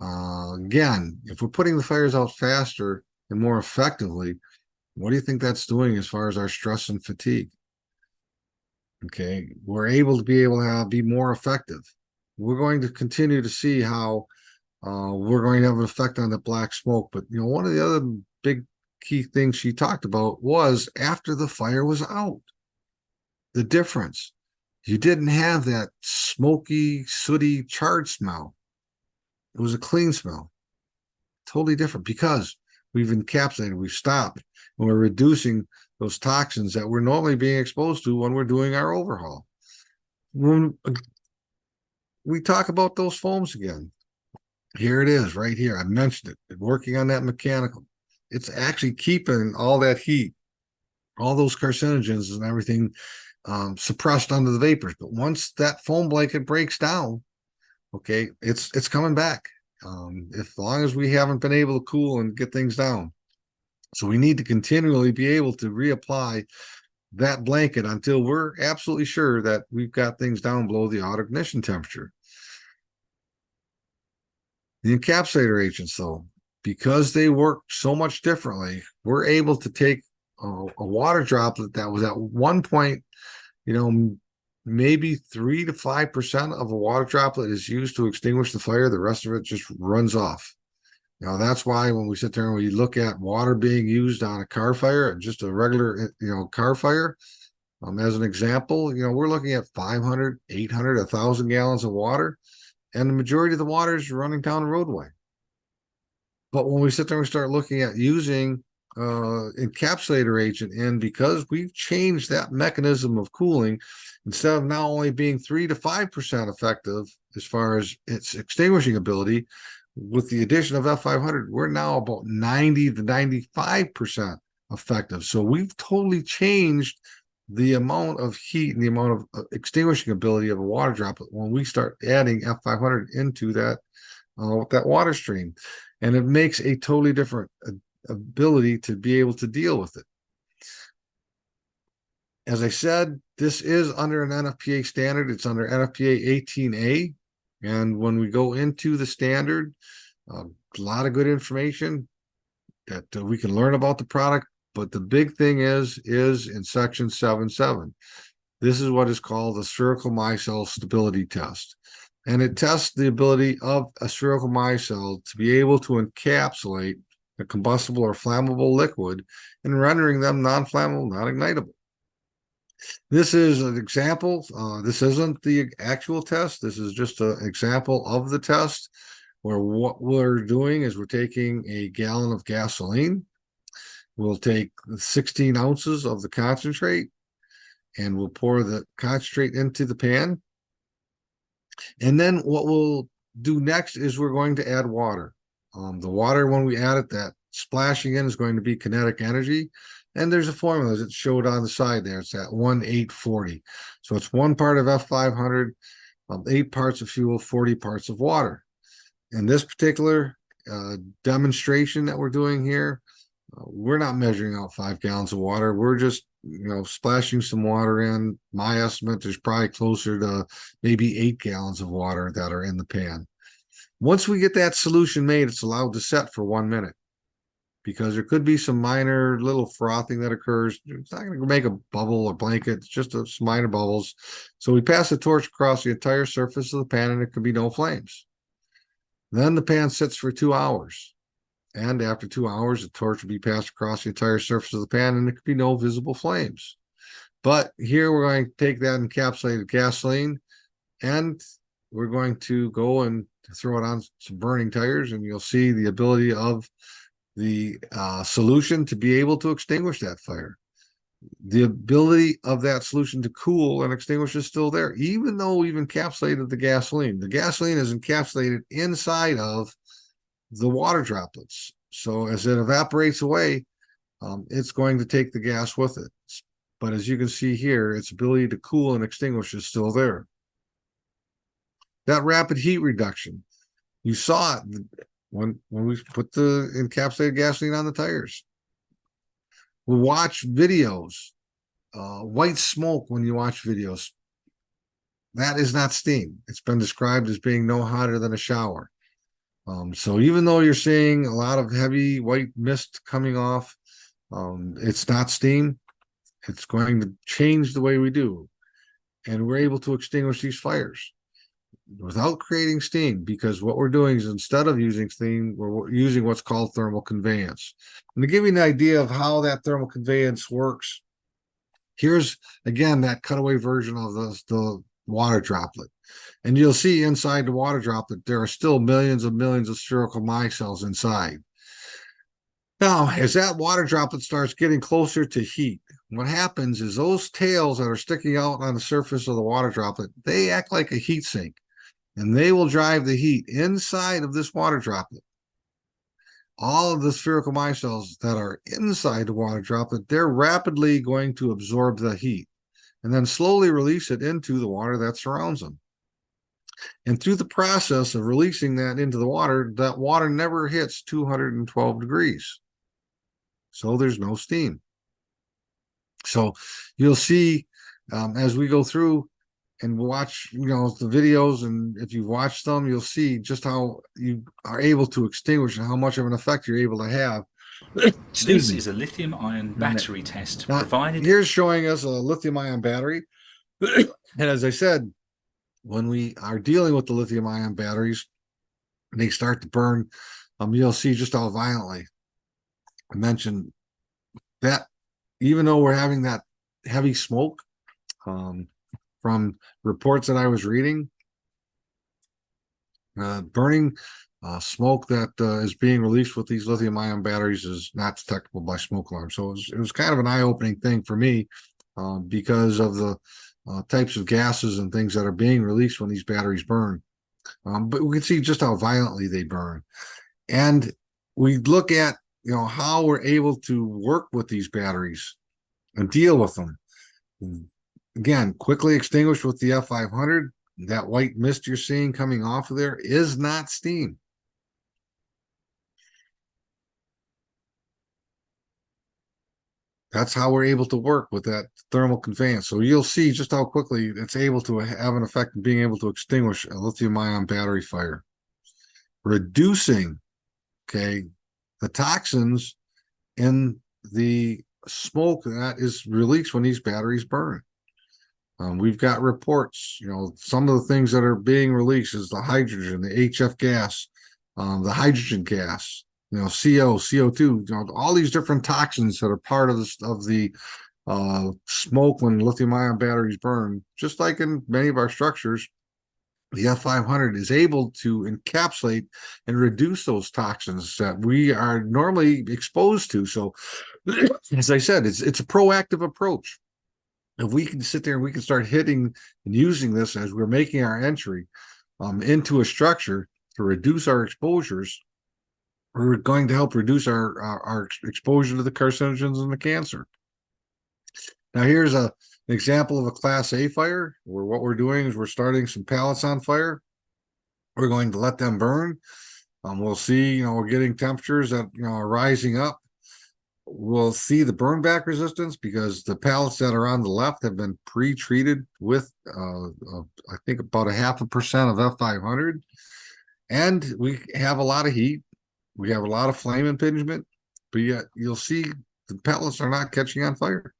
Again, if we're putting the fires out faster and more effectively, what do you think that's doing as far as our stress and fatigue? Okay, we're able to be more effective. We're going to continue to see how we're going to have an effect on the black smoke. But one of the other big key things she talked about was after the fire was out, the difference. You didn't have that smoky, sooty, charred smell. It was a clean smell, totally different, because we've encapsulated, we've stopped, and we're reducing those toxins that we're normally being exposed to when we're doing our overhaul. When we talk about those foams again, here it is right here. I mentioned it, working on that mechanical. It's actually keeping all that heat, all those carcinogens and everything suppressed under the vapors. But once that foam blanket breaks down, okay, it's coming back. As long as we haven't been able to cool and get things down. So we need to continually be able to reapply that blanket until we're absolutely sure that we've got things down below the auto ignition temperature. The encapsulator agents, though, because they work so much differently, we're able to take a water droplet that was at one point, maybe 3 to 5% of a water droplet is used to extinguish the fire. The rest of it just runs off. That's why when we sit there and we look at water being used on a car fire, just a regular, car fire, as an example, we're looking at 500, 800, 1,000 gallons of water, and the majority of the water is running down the roadway. But when we sit there and start looking at using encapsulator agent, and because we've changed that mechanism of cooling, instead of now only being 3 to 5% effective as far as its extinguishing ability, with the addition of F500, we're now about 90 to 95% effective. So we've totally changed the amount of heat and the amount of extinguishing ability of a water droplet when we start adding F500 into that water stream. And it makes a totally different ability to be able to deal with it. As I said, this is under an NFPA standard. It's under NFPA 18A. And when we go into the standard, a lot of good information that we can learn about the product. But the big thing is in section 7.7. This is what is called the spherical micelle stability test. And it tests the ability of a spherical micelle to be able to encapsulate a combustible or flammable liquid and rendering them non-flammable, non-ignitable. This is an example. This isn't the actual test. This is just an example of the test, where what we're doing is we're taking a gallon of gasoline. We'll take 16 ounces of the concentrate, and we'll pour the concentrate into the pan. And then what we'll do next is we're going to add water. The water, when we add it, that splashing in is going to be kinetic energy. And there's a formula that's showed on the side there. It's at 1:840. So it's 1 part of F500, 8 parts of fuel, 40 parts of water. In this particular demonstration that we're doing here, we're not measuring out 5 gallons of water. We're just, splashing some water in. My estimate is probably closer to maybe 8 gallons of water that are in the pan. Once we get that solution made, it's allowed to set for 1 minute, because there could be some minor little frothing that occurs. It's not going to make a bubble or blanket. It's just some minor bubbles. So we pass the torch across the entire surface of the pan, and it could be no flames. Then the pan sits for 2 hours. And after 2 hours, the torch will be passed across the entire surface of the pan, and there could be no visible flames. But here we're going to take that encapsulated gasoline, and we're going to go and throw it on some burning tires, and you'll see the ability of the solution to be able to extinguish that fire. The ability of that solution to cool and extinguish is still there, even though we've encapsulated the gasoline. The gasoline is encapsulated inside of the water droplets. So as it evaporates away, it's going to take the gas with it. But as you can see here, its ability to cool and extinguish is still there. That rapid heat reduction, you saw it. when we put the encapsulated gasoline on the tires. We watch videos, white smoke when you watch videos. That is not steam. It's been described as being no hotter than a shower. So even though you're seeing a lot of heavy white mist coming off, it's not steam. It's going to change the way we do. And we're able to extinguish these fires without creating steam, because what we're doing is, instead of using steam, we're using what's called thermal conveyance. And to give you an idea of how that thermal conveyance works, here's again that cutaway version of the water droplet. And you'll see inside the water droplet, there are still millions of spherical micelles inside. Now, as that water droplet starts getting closer to heat, what happens is those tails that are sticking out on the surface of the water droplet, they act like a heat sink, and they will drive the heat inside of this water droplet. All of the spherical micelles that are inside the water droplet, they're rapidly going to absorb the heat and then slowly release it into the water that surrounds them. And through the process of releasing that into the water, that water never hits 212 degrees. So there's no steam. So you'll see as we go through and watch, the videos, and if you've watched them, you'll see just how you are able to extinguish and how much of an effect you're able to have. This is a lithium-ion battery test provided. Here's showing us a lithium-ion battery. And as I said, when we are dealing with the lithium-ion batteries, and they start to burn, you'll see just how violently. I mentioned that even though we're having that heavy smoke, from reports that I was reading, burning smoke that is being released with these lithium-ion batteries is not detectable by smoke alarm. So it was kind of an eye-opening thing for me, because of the types of gases and things that are being released when these batteries burn. But we can see just how violently they burn. And we look at how we're able to work with these batteries and deal with them. Again, quickly extinguished with the F500. That white mist you're seeing coming off of there is not steam. That's how we're able to work with that thermal conveyance. So you'll see just how quickly it's able to have an effect in being able to extinguish a lithium-ion battery fire. Reducing, the toxins in the smoke that is released when these batteries burn. We've got reports, some of the things that are being released is the hydrogen, the HF gas, the hydrogen gas, CO, CO2, all these different toxins that are part of the smoke when lithium-ion batteries burn. Just like in many of our structures, the F500 is able to encapsulate and reduce those toxins that we are normally exposed to. So, as I said, it's a proactive approach. If we can sit there and we can start hitting and using this as we're making our entry into a structure to reduce our exposures, we're going to help reduce our exposure to the carcinogens and the cancer. Now, here's an example of a Class A fire, where what we're doing is we're starting some pallets on fire. We're going to let them burn. We'll see, we're getting temperatures that, are rising up. We'll see the burn back resistance, because the pallets that are on the left have been pre-treated with, I think, about 0.5% of F500. And we have a lot of heat. We have a lot of flame impingement, but yet you'll see the pellets are not catching on fire.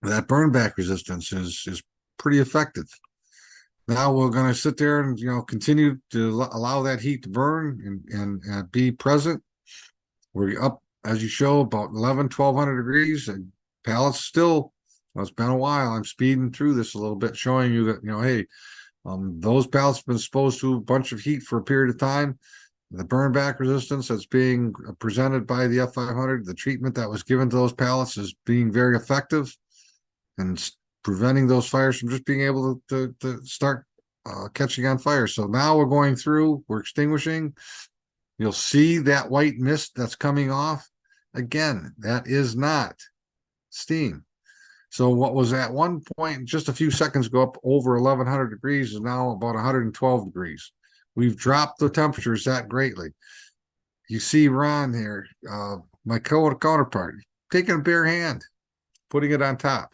That burn back resistance is pretty effective. Now we're going to sit there and continue to allow that heat to burn and be present. We're up, as you show, about 1,200 degrees, and pallets still. Well, it's been a while. I'm speeding through this a little bit, showing you that hey, those pallets have been exposed to a bunch of heat for a period of time. The burn back resistance that's being presented by the F500, the treatment that was given to those pallets, is being very effective and preventing those fires from just being able to start catching on fire. So now we're going through, we're extinguishing. You'll see that white mist that's coming off. Again, that is not steam. So what was at one point just a few seconds ago up over 1,100 degrees is now about 112 degrees. We've dropped the temperatures that greatly. You see Ron here, my counterpart, taking a bare hand, putting it on top.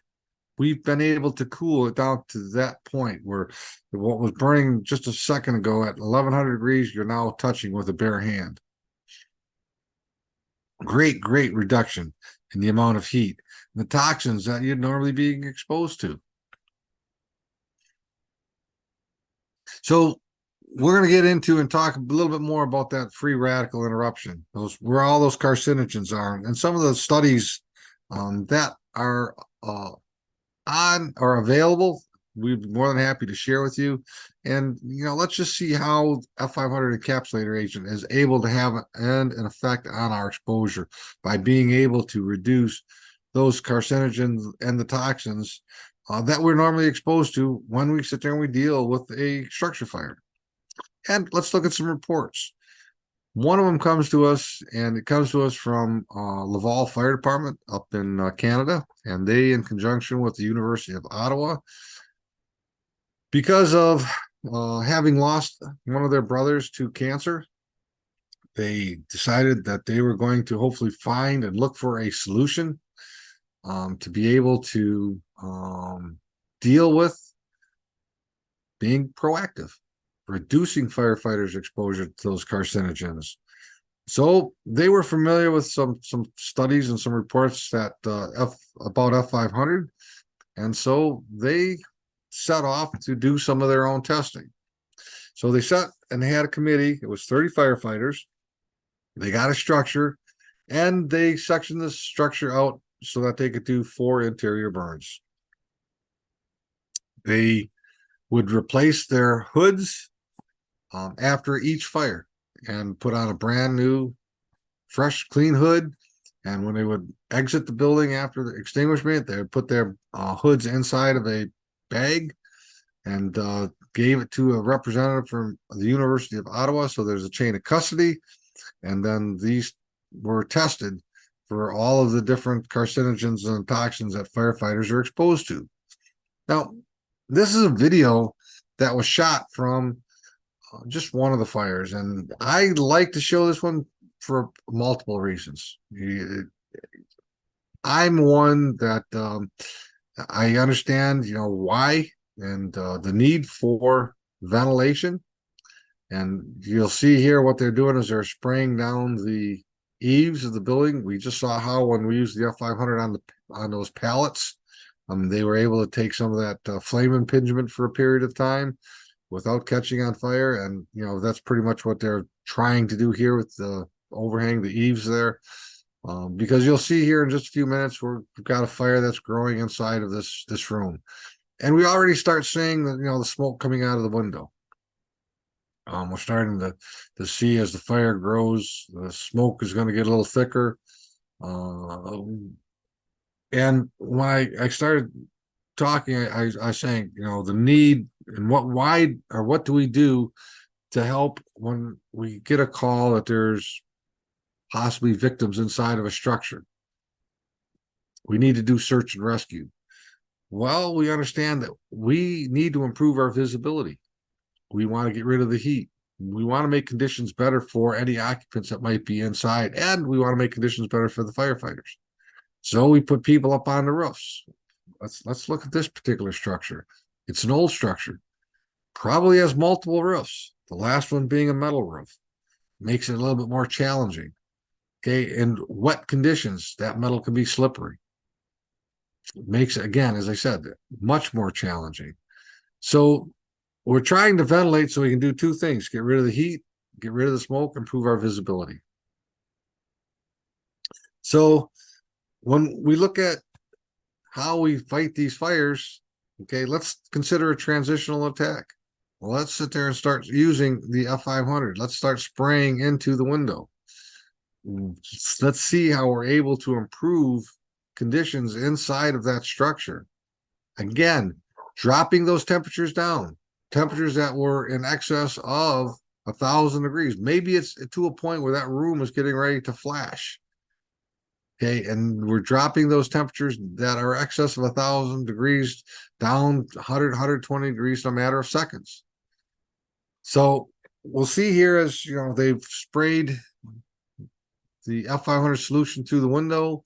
We've been able to cool it down to that point where what was burning just a second ago at 1100 degrees, you're now touching with a bare hand. Great reduction in the amount of heat, the toxins that you'd normally be exposed to. So we're going to get into and talk a little bit more about that free radical interruption, those where all those carcinogens are, and some of the studies that are on or available. We'd be more than happy to share with you. And let's just see how F500 encapsulator agent is able to have an effect on our exposure by being able to reduce those carcinogens and the toxins that we're normally exposed to when we sit there and we deal with a structure fire. And let's look at some reports. One of them comes to us, and it comes to us from Laval Fire Department up in Canada, and they, in conjunction with the University of Ottawa, because of having lost one of their brothers to cancer, they decided that they were going to hopefully find and look for a solution to be able to deal with being proactive, reducing firefighters' exposure to those carcinogens. So they were familiar with some studies and some reports that about F500, and so they set off to do some of their own testing. So they set and they had a committee. It was 30 firefighters. They got a structure, and they sectioned the structure out so that they could do 4 interior burns. They would replace their hoods after each fire and put on a brand new, fresh, clean hood. And when they would exit the building after the extinguishment, they would put their hoods inside of a bag and gave it to a representative from the University of Ottawa. So there's a chain of custody. And then these were tested for all of the different carcinogens and toxins that firefighters are exposed to. Now, this is a video that was shot from just one of the fires, and I like to show this one for multiple reasons. I'm one that I understand, why and the need for ventilation. And you'll see here what they're doing is they're spraying down the eaves of the building. We just saw how when we used the F500 on those pallets, they were able to take some of that flame impingement for a period of time without catching on fire. And, that's pretty much what they're trying to do here with the overhang, the eaves there. Because you'll see here in just a few minutes, we've got a fire that's growing inside of this room. And we already start seeing the smoke coming out of the window. We're starting to see as the fire grows, the smoke is going to get a little thicker. And when I started talking, I was saying, the need and what do we do to help when we get a call that there's possibly victims inside of a structure? We need to do search and rescue. Well, we understand that we need to improve our visibility. We want to get rid of the heat. We want to make conditions better for any occupants that might be inside, and we want to make conditions better for the firefighters. So we put people up on the roofs. Let's look at this particular structure. It's an old structure, probably has multiple roofs. The last one being a metal roof makes it a little bit more challenging. Okay, in wet conditions, that metal can be slippery. It makes it, again, as I said, much more challenging. So we're trying to ventilate so we can do 2 things: get rid of the heat, get rid of the smoke, improve our visibility. So when we look at how we fight these fires, okay, let's consider a transitional attack. Well, let's sit there and start using the F500. Let's start spraying into the window. Let's see how we're able to improve conditions inside of that structure. Again, dropping those temperatures down, temperatures that were in excess of 1,000 degrees. Maybe it's to a point where that room is getting ready to flash. Okay, and we're dropping those temperatures that are excess of 1,000 degrees down 100, 120 degrees in a matter of seconds. So we'll see here as you know they've sprayed the F500 solution through the window.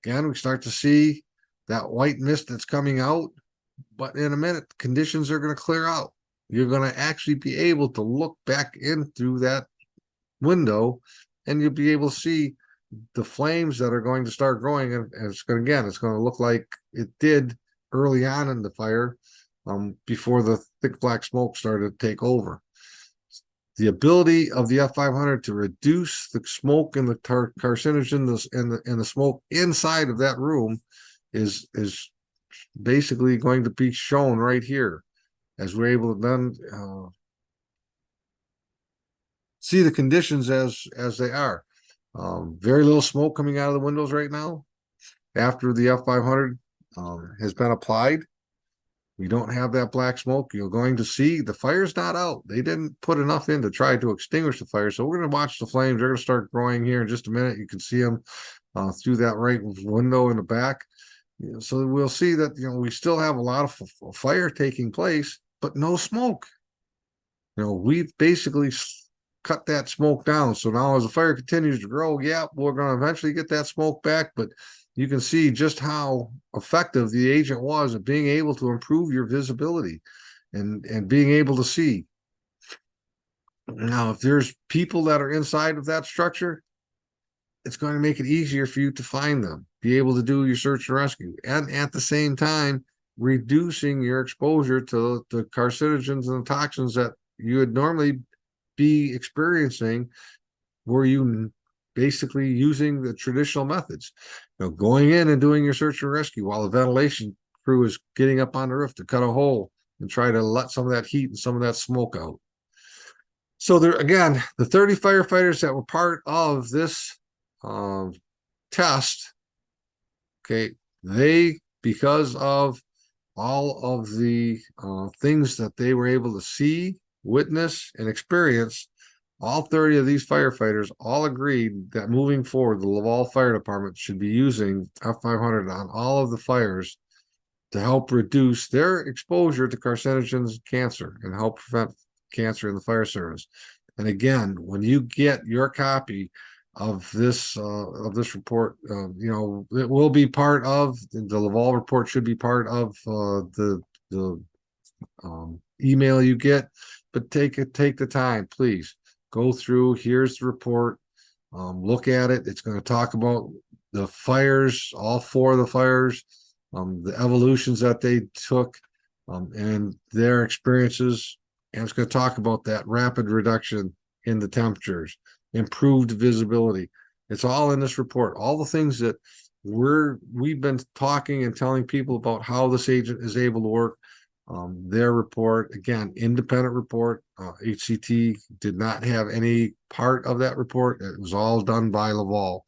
Again, we start to see that white mist that's coming out, but in a minute, conditions are going to clear out. You're going to actually be able to look back in through that window, and you'll be able to see the flames that are going to start growing. And it's going to, again, it's going to look like it did early on in the fire, before the thick black smoke started to take over. The ability of the F500 to reduce the smoke and the carcinogens and the smoke inside of that room is basically going to be shown right here, as we're able to then see the conditions as they are. Very little smoke coming out of the windows right now after the F500 has been applied. We don't have that black smoke. You're going to see the fire's not out. They didn't put enough in to try to extinguish the fire. So we're going to watch the flames. They're going to start growing here in just a minute. You can see them through that right window in the back. So we'll see that, we still have a lot of fire taking place, but no smoke. We've basically cut that smoke down. So now as the fire continues to grow, yeah, we're going to eventually get that smoke back, but you can see just how effective the agent was at being able to improve your visibility and being able to see. Now, if there's people that are inside of that structure, it's going to make it easier for you to find them, be able to do your search and rescue, and at the same time, reducing your exposure to the carcinogens and the toxins that you would normally be experiencing were you basically using the traditional methods. Going in and doing your search and rescue while the ventilation crew is getting up on the roof to cut a hole and try to let some of that heat and some of that smoke out. So there, again, the 30 firefighters that were part of this test, okay, because of all of the things that they were able to see, witness, and experience, all 30 of these firefighters all agreed that moving forward, the Laval Fire Department should be using F500 on all of the fires to help reduce their exposure to carcinogens and cancer and help prevent cancer in the fire service. And again, when you get your copy of this report, it will be part of the Laval report. Should be part of the email you get. But take the time, please. Go through, here's the report, look at it. It's going to talk about the fires, all 4 of the fires, the evolutions that they took, and their experiences. And it's going to talk about that rapid reduction in the temperatures, improved visibility. It's all in this report. All the things that we've been talking and telling people about how this agent is able to work. Their report, again, independent report. HCT did not have any part of that report. It was all done by Laval.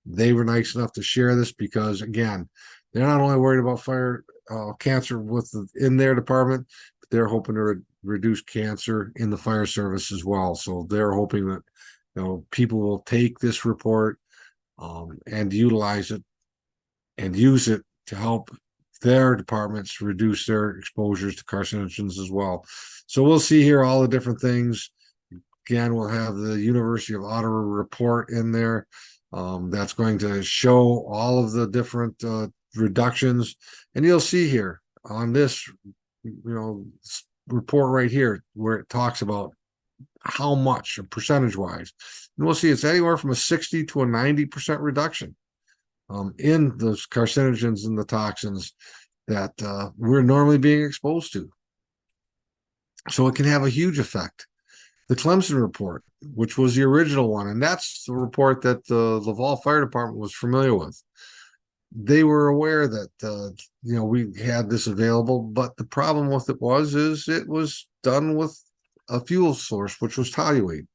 They were nice enough to share this because, again, they're not only worried about fire cancer in their department, but they're hoping to reduce cancer in the fire service as well. So they're hoping that people will take this report and utilize it and use it to help their departments reduce their exposures to carcinogens as well. So we'll see here all the different things. Again, we'll have the University of Ottawa report in there. That's going to show all of the different reductions. And you'll see here on this, report right here where it talks about how much percentage wise. And we'll see it's anywhere from a 60 to a 90% reduction in those carcinogens and the toxins that we're normally being exposed to. So it can have a huge effect. The Clemson report, which was the original one, and that's the report that the Laval Fire Department was familiar with. They were aware that we had this available, but the problem with it is it was done with a fuel source, which was toluene.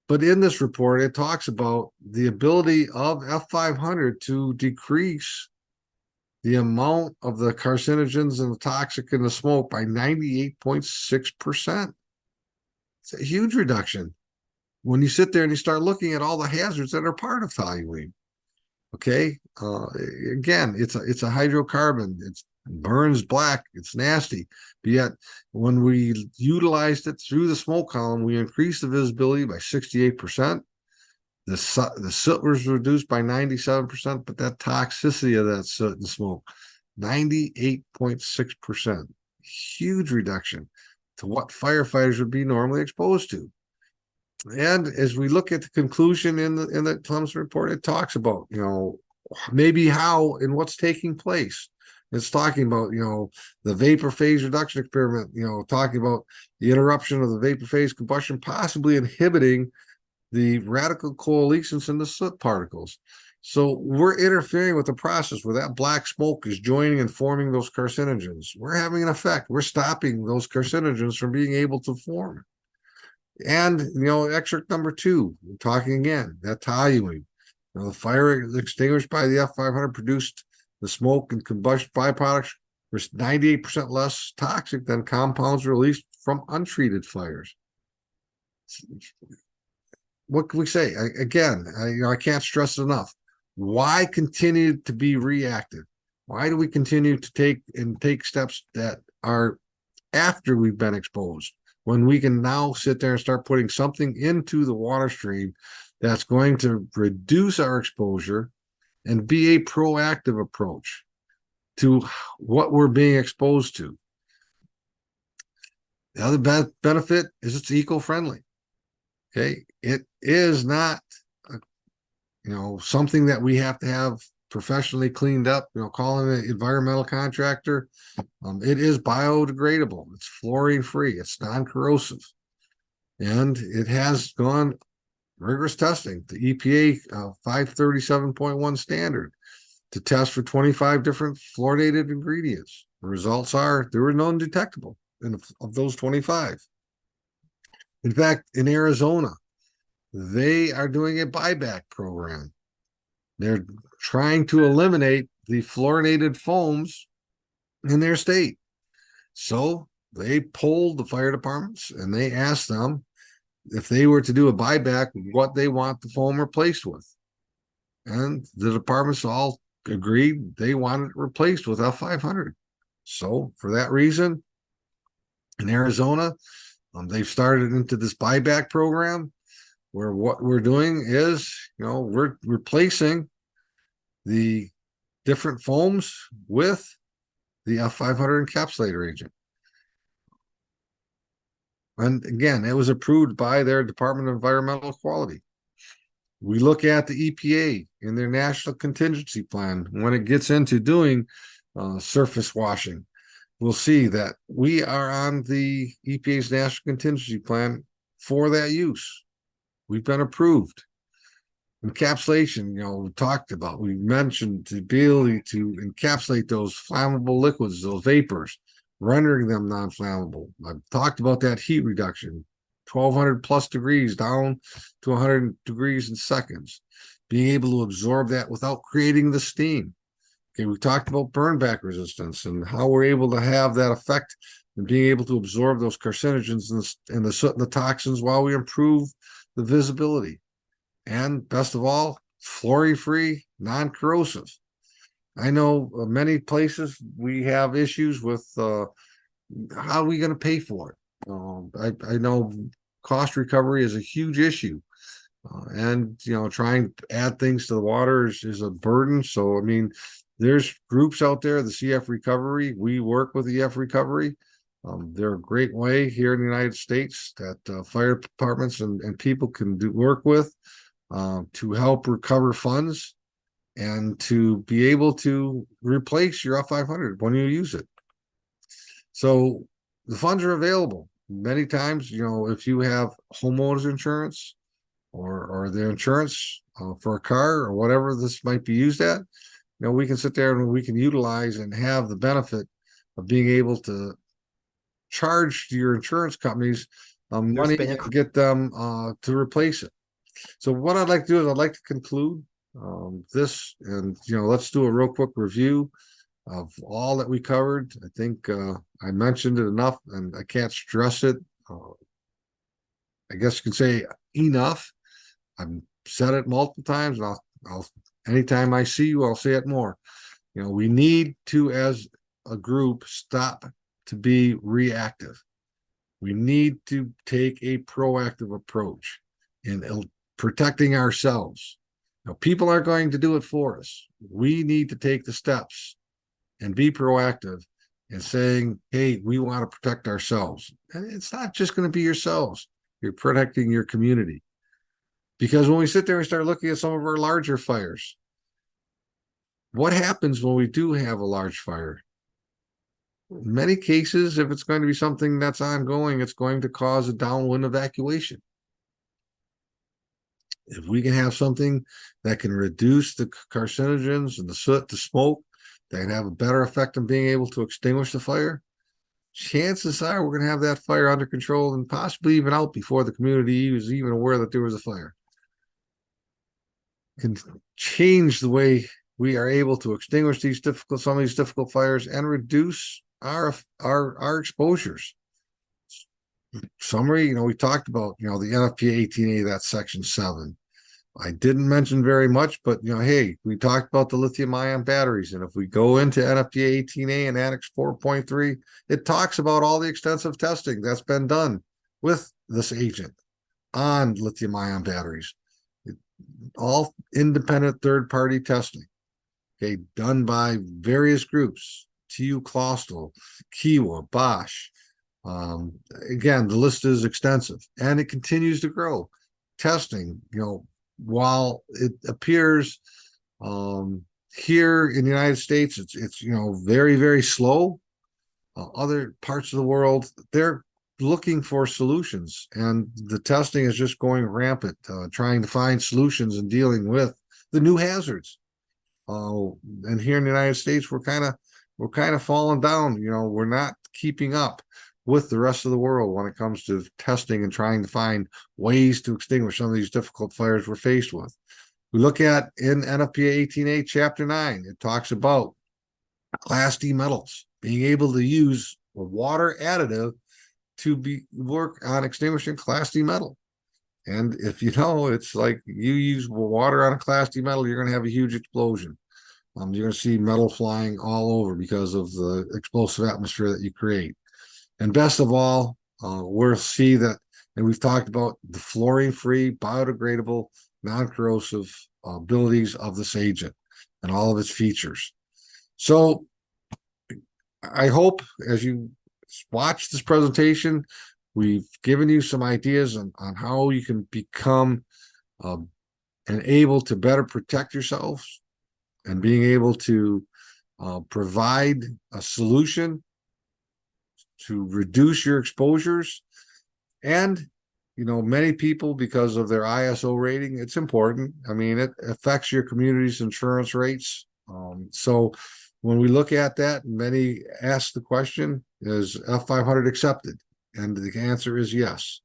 But in this report, it talks about the ability of F500 to decrease the amount of the carcinogens and the toxic in the smoke by 98.6%. It's a huge reduction when you sit there and you start looking at all the hazards that are part of toluene. Okay, again, it's a hydrocarbon. It's burns black. It's nasty. But yet, when we utilized it through the smoke column, we increased the visibility by 68%. The soot was reduced by 97%, but that toxicity of that soot and smoke, 98.6%. Huge reduction to what firefighters would be normally exposed to. And as we look at the conclusion in the Clemson report, it talks about, maybe how and what's taking place. It's talking about, the vapor phase reduction experiment, talking about the interruption of the vapor phase combustion, possibly inhibiting the radical coalescence in the soot particles. So we're interfering with the process where that black smoke is joining and forming those carcinogens. We're having an effect. We're stopping those carcinogens from being able to form. And, excerpt number 2, we're talking again, that toluene. The fire extinguished by the F500 produced the smoke and combustion byproducts were 98% less toxic than compounds released from untreated fires. What can we say? I can't stress it enough. Why continue to be reactive? Why do we continue to take steps that are after we've been exposed, when we can now sit there and start putting something into the water stream that's going to reduce our exposure and be a proactive approach to what we're being exposed to? The other benefit is it's eco-friendly. Okay, it is not, something that we have to have professionally cleaned up. Calling an environmental contractor. It is biodegradable. It's fluorine-free. It's non-corrosive, and it has gone rigorous testing, the EPA 537.1 standard, to test for 25 different fluorinated ingredients. The results are there were none detectable of those 25. In fact, in Arizona, they are doing a buyback program. They're trying to eliminate the fluorinated foams in their state. So they polled the fire departments and they asked them if they were to do a buyback, what they want the foam replaced with. And the departments all agreed they wanted it replaced with F500. So for that reason, in Arizona, they've started into this buyback program where what we're doing is, we're replacing the different foams with the F500 encapsulator agent. And again, it was approved by their Department of Environmental Quality. We look at the EPA in their national contingency plan. When it gets into doing surface washing, we'll see that we are on the EPA's national contingency plan for that use. We've been approved. Encapsulation, we talked about, we mentioned the ability to encapsulate those flammable liquids, those vapors, rendering them non-flammable. I've talked about that heat reduction, 1200 plus degrees down to 100 degrees in seconds, being able to absorb that without creating the steam. Okay, we talked about burn back resistance and how we're able to have that effect and being able to absorb those carcinogens and the soot and the toxins while we improve the visibility. And best of all, fluorine-free, non-corrosive. I know many places we have issues with how are we going to pay for it? I know cost recovery is a huge issue. And, trying to add things to the water is a burden. So, there's groups out there, the CF Recovery. We work with the EF Recovery. They're a great way here in the United States that fire departments and people can work with to help recover funds and to be able to replace your F500 when you use it. So the funds are available. Many times, if you have homeowners insurance or the insurance for a car or whatever this might be used at, we can sit there and we can utilize and have the benefit of being able to charge your insurance companies money to get them to replace it. So what I'd like to do is I'd like to conclude this, and let's do a real quick review of all that we covered. I think I mentioned it enough, and I can't stress it. I guess you can say enough. I've said it multiple times, and I'll anytime I see you, I'll say it more. We need to, as a group stop to be reactive. We need to take a proactive approach in protecting ourselves. Now, people aren't going to do it for us. We need to take the steps and be proactive in saying, hey, we want to protect ourselves. And it's not just going to be yourselves. You're protecting your community. Because when we sit there and start looking at some of our larger fires, what happens when we do have a large fire? In many cases, if it's going to be something that's ongoing, it's going to cause a downwind evacuation. If we can have something that can reduce the carcinogens and the soot, the smoke, that can have a better effect on being able to extinguish the fire, chances are we're going to have that fire under control and possibly even out before the community was even aware that there was a fire. It can change the way we are able to extinguish some of these difficult fires and reduce our exposures. Summary, we talked about, the NFPA 18A, that's section 7. I didn't mention very much, but, hey, we talked about the lithium ion batteries. And if we go into NFPA 18A and Annex 4.3, it talks about all the extensive testing that's been done with this agent on lithium ion batteries. All independent third-party testing, okay, done by various groups, TU Claustel, Kiwa, Bosch. Again, the list is extensive and it continues to grow. Testing, while it appears here in the United States, it's very, very slow. Other parts of the world, they're looking for solutions, and the testing is just going rampant, trying to find solutions and dealing with the new hazards. And here in the United States, we're kind of falling down. We're not keeping up with the rest of the world when it comes to testing and trying to find ways to extinguish some of these difficult fires we're faced with. We look at in NFPA 18A Chapter 9, it talks about Class D metals, being able to use a water additive to work on extinguishing Class D metal. And if it's like you use water on a Class D metal, you're going to have a huge explosion. You're going to see metal flying all over because of the explosive atmosphere that you create. And best of all, we'll see that, and we've talked about the fluorine-free, biodegradable, non-corrosive abilities of this agent and all of its features. So I hope as you watch this presentation, we've given you some ideas on how you can become and able to better protect yourselves and being able to provide a solution to reduce your exposures. And many people, because of their ISO rating, it's important. I mean, it affects your community's insurance rates. So when we look at that, many ask the question, is F500 accepted? And the answer is yes.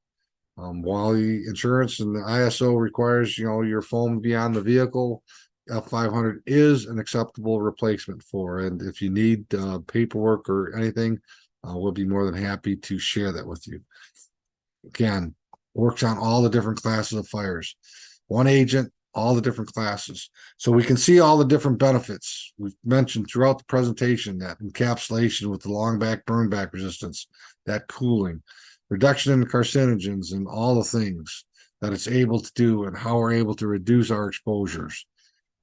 While the insurance and the ISO requires, your foam to be on the vehicle, F500 is an acceptable replacement for. And if you need paperwork or anything, we'll be more than happy to share that with you. Again, works on all the different classes of fires. One agent, all the different classes. So we can see all the different benefits. We've mentioned throughout the presentation that encapsulation with the long back burn back resistance, that cooling, reduction in carcinogens, and all the things that it's able to do and how we're able to reduce our exposures.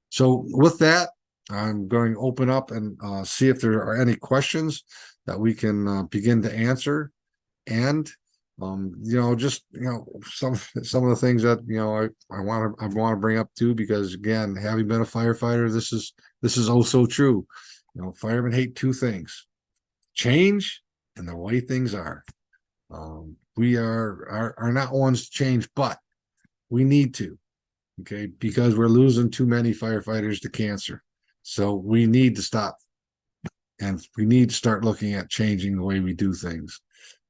So with that, I'm going to open up and see if there are any questions that we can begin to answer. And some of the things that I want to bring up too, because again, having been a firefighter, this is oh so true. Firemen hate two things: change and the way things are. We are not ones to change, but we need to, okay, because we're losing too many firefighters to cancer. So we need to stop, and we need to start looking at changing the way we do things.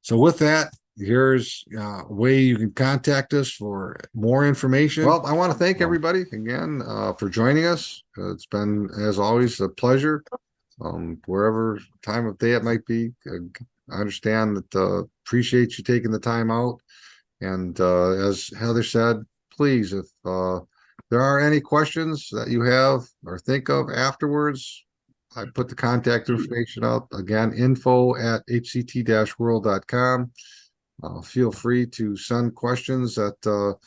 So with that, here's a way you can contact us for more information. Well, I want to thank everybody again for joining us. It's been, as always, a pleasure. Wherever time of day it might be, I understand that. Appreciate you taking the time out. And as Heather said, please, if there are any questions that you have or think of afterwards, I put the contact information out again, info@hct-world.com. Feel free to send questions that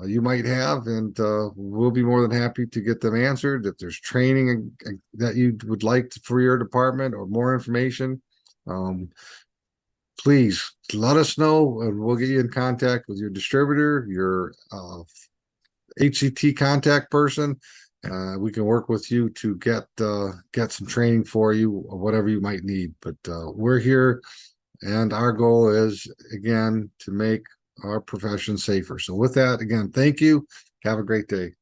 you might have, and we'll be more than happy to get them answered. If there's training that you would like for your department or more information, please let us know, and we'll get you in contact with your distributor, your HCT contact person. We can work with you to get some training for you or whatever you might need. But we're here, and our goal is, again, to make our profession safer. So with that, again, thank you. Have a great day.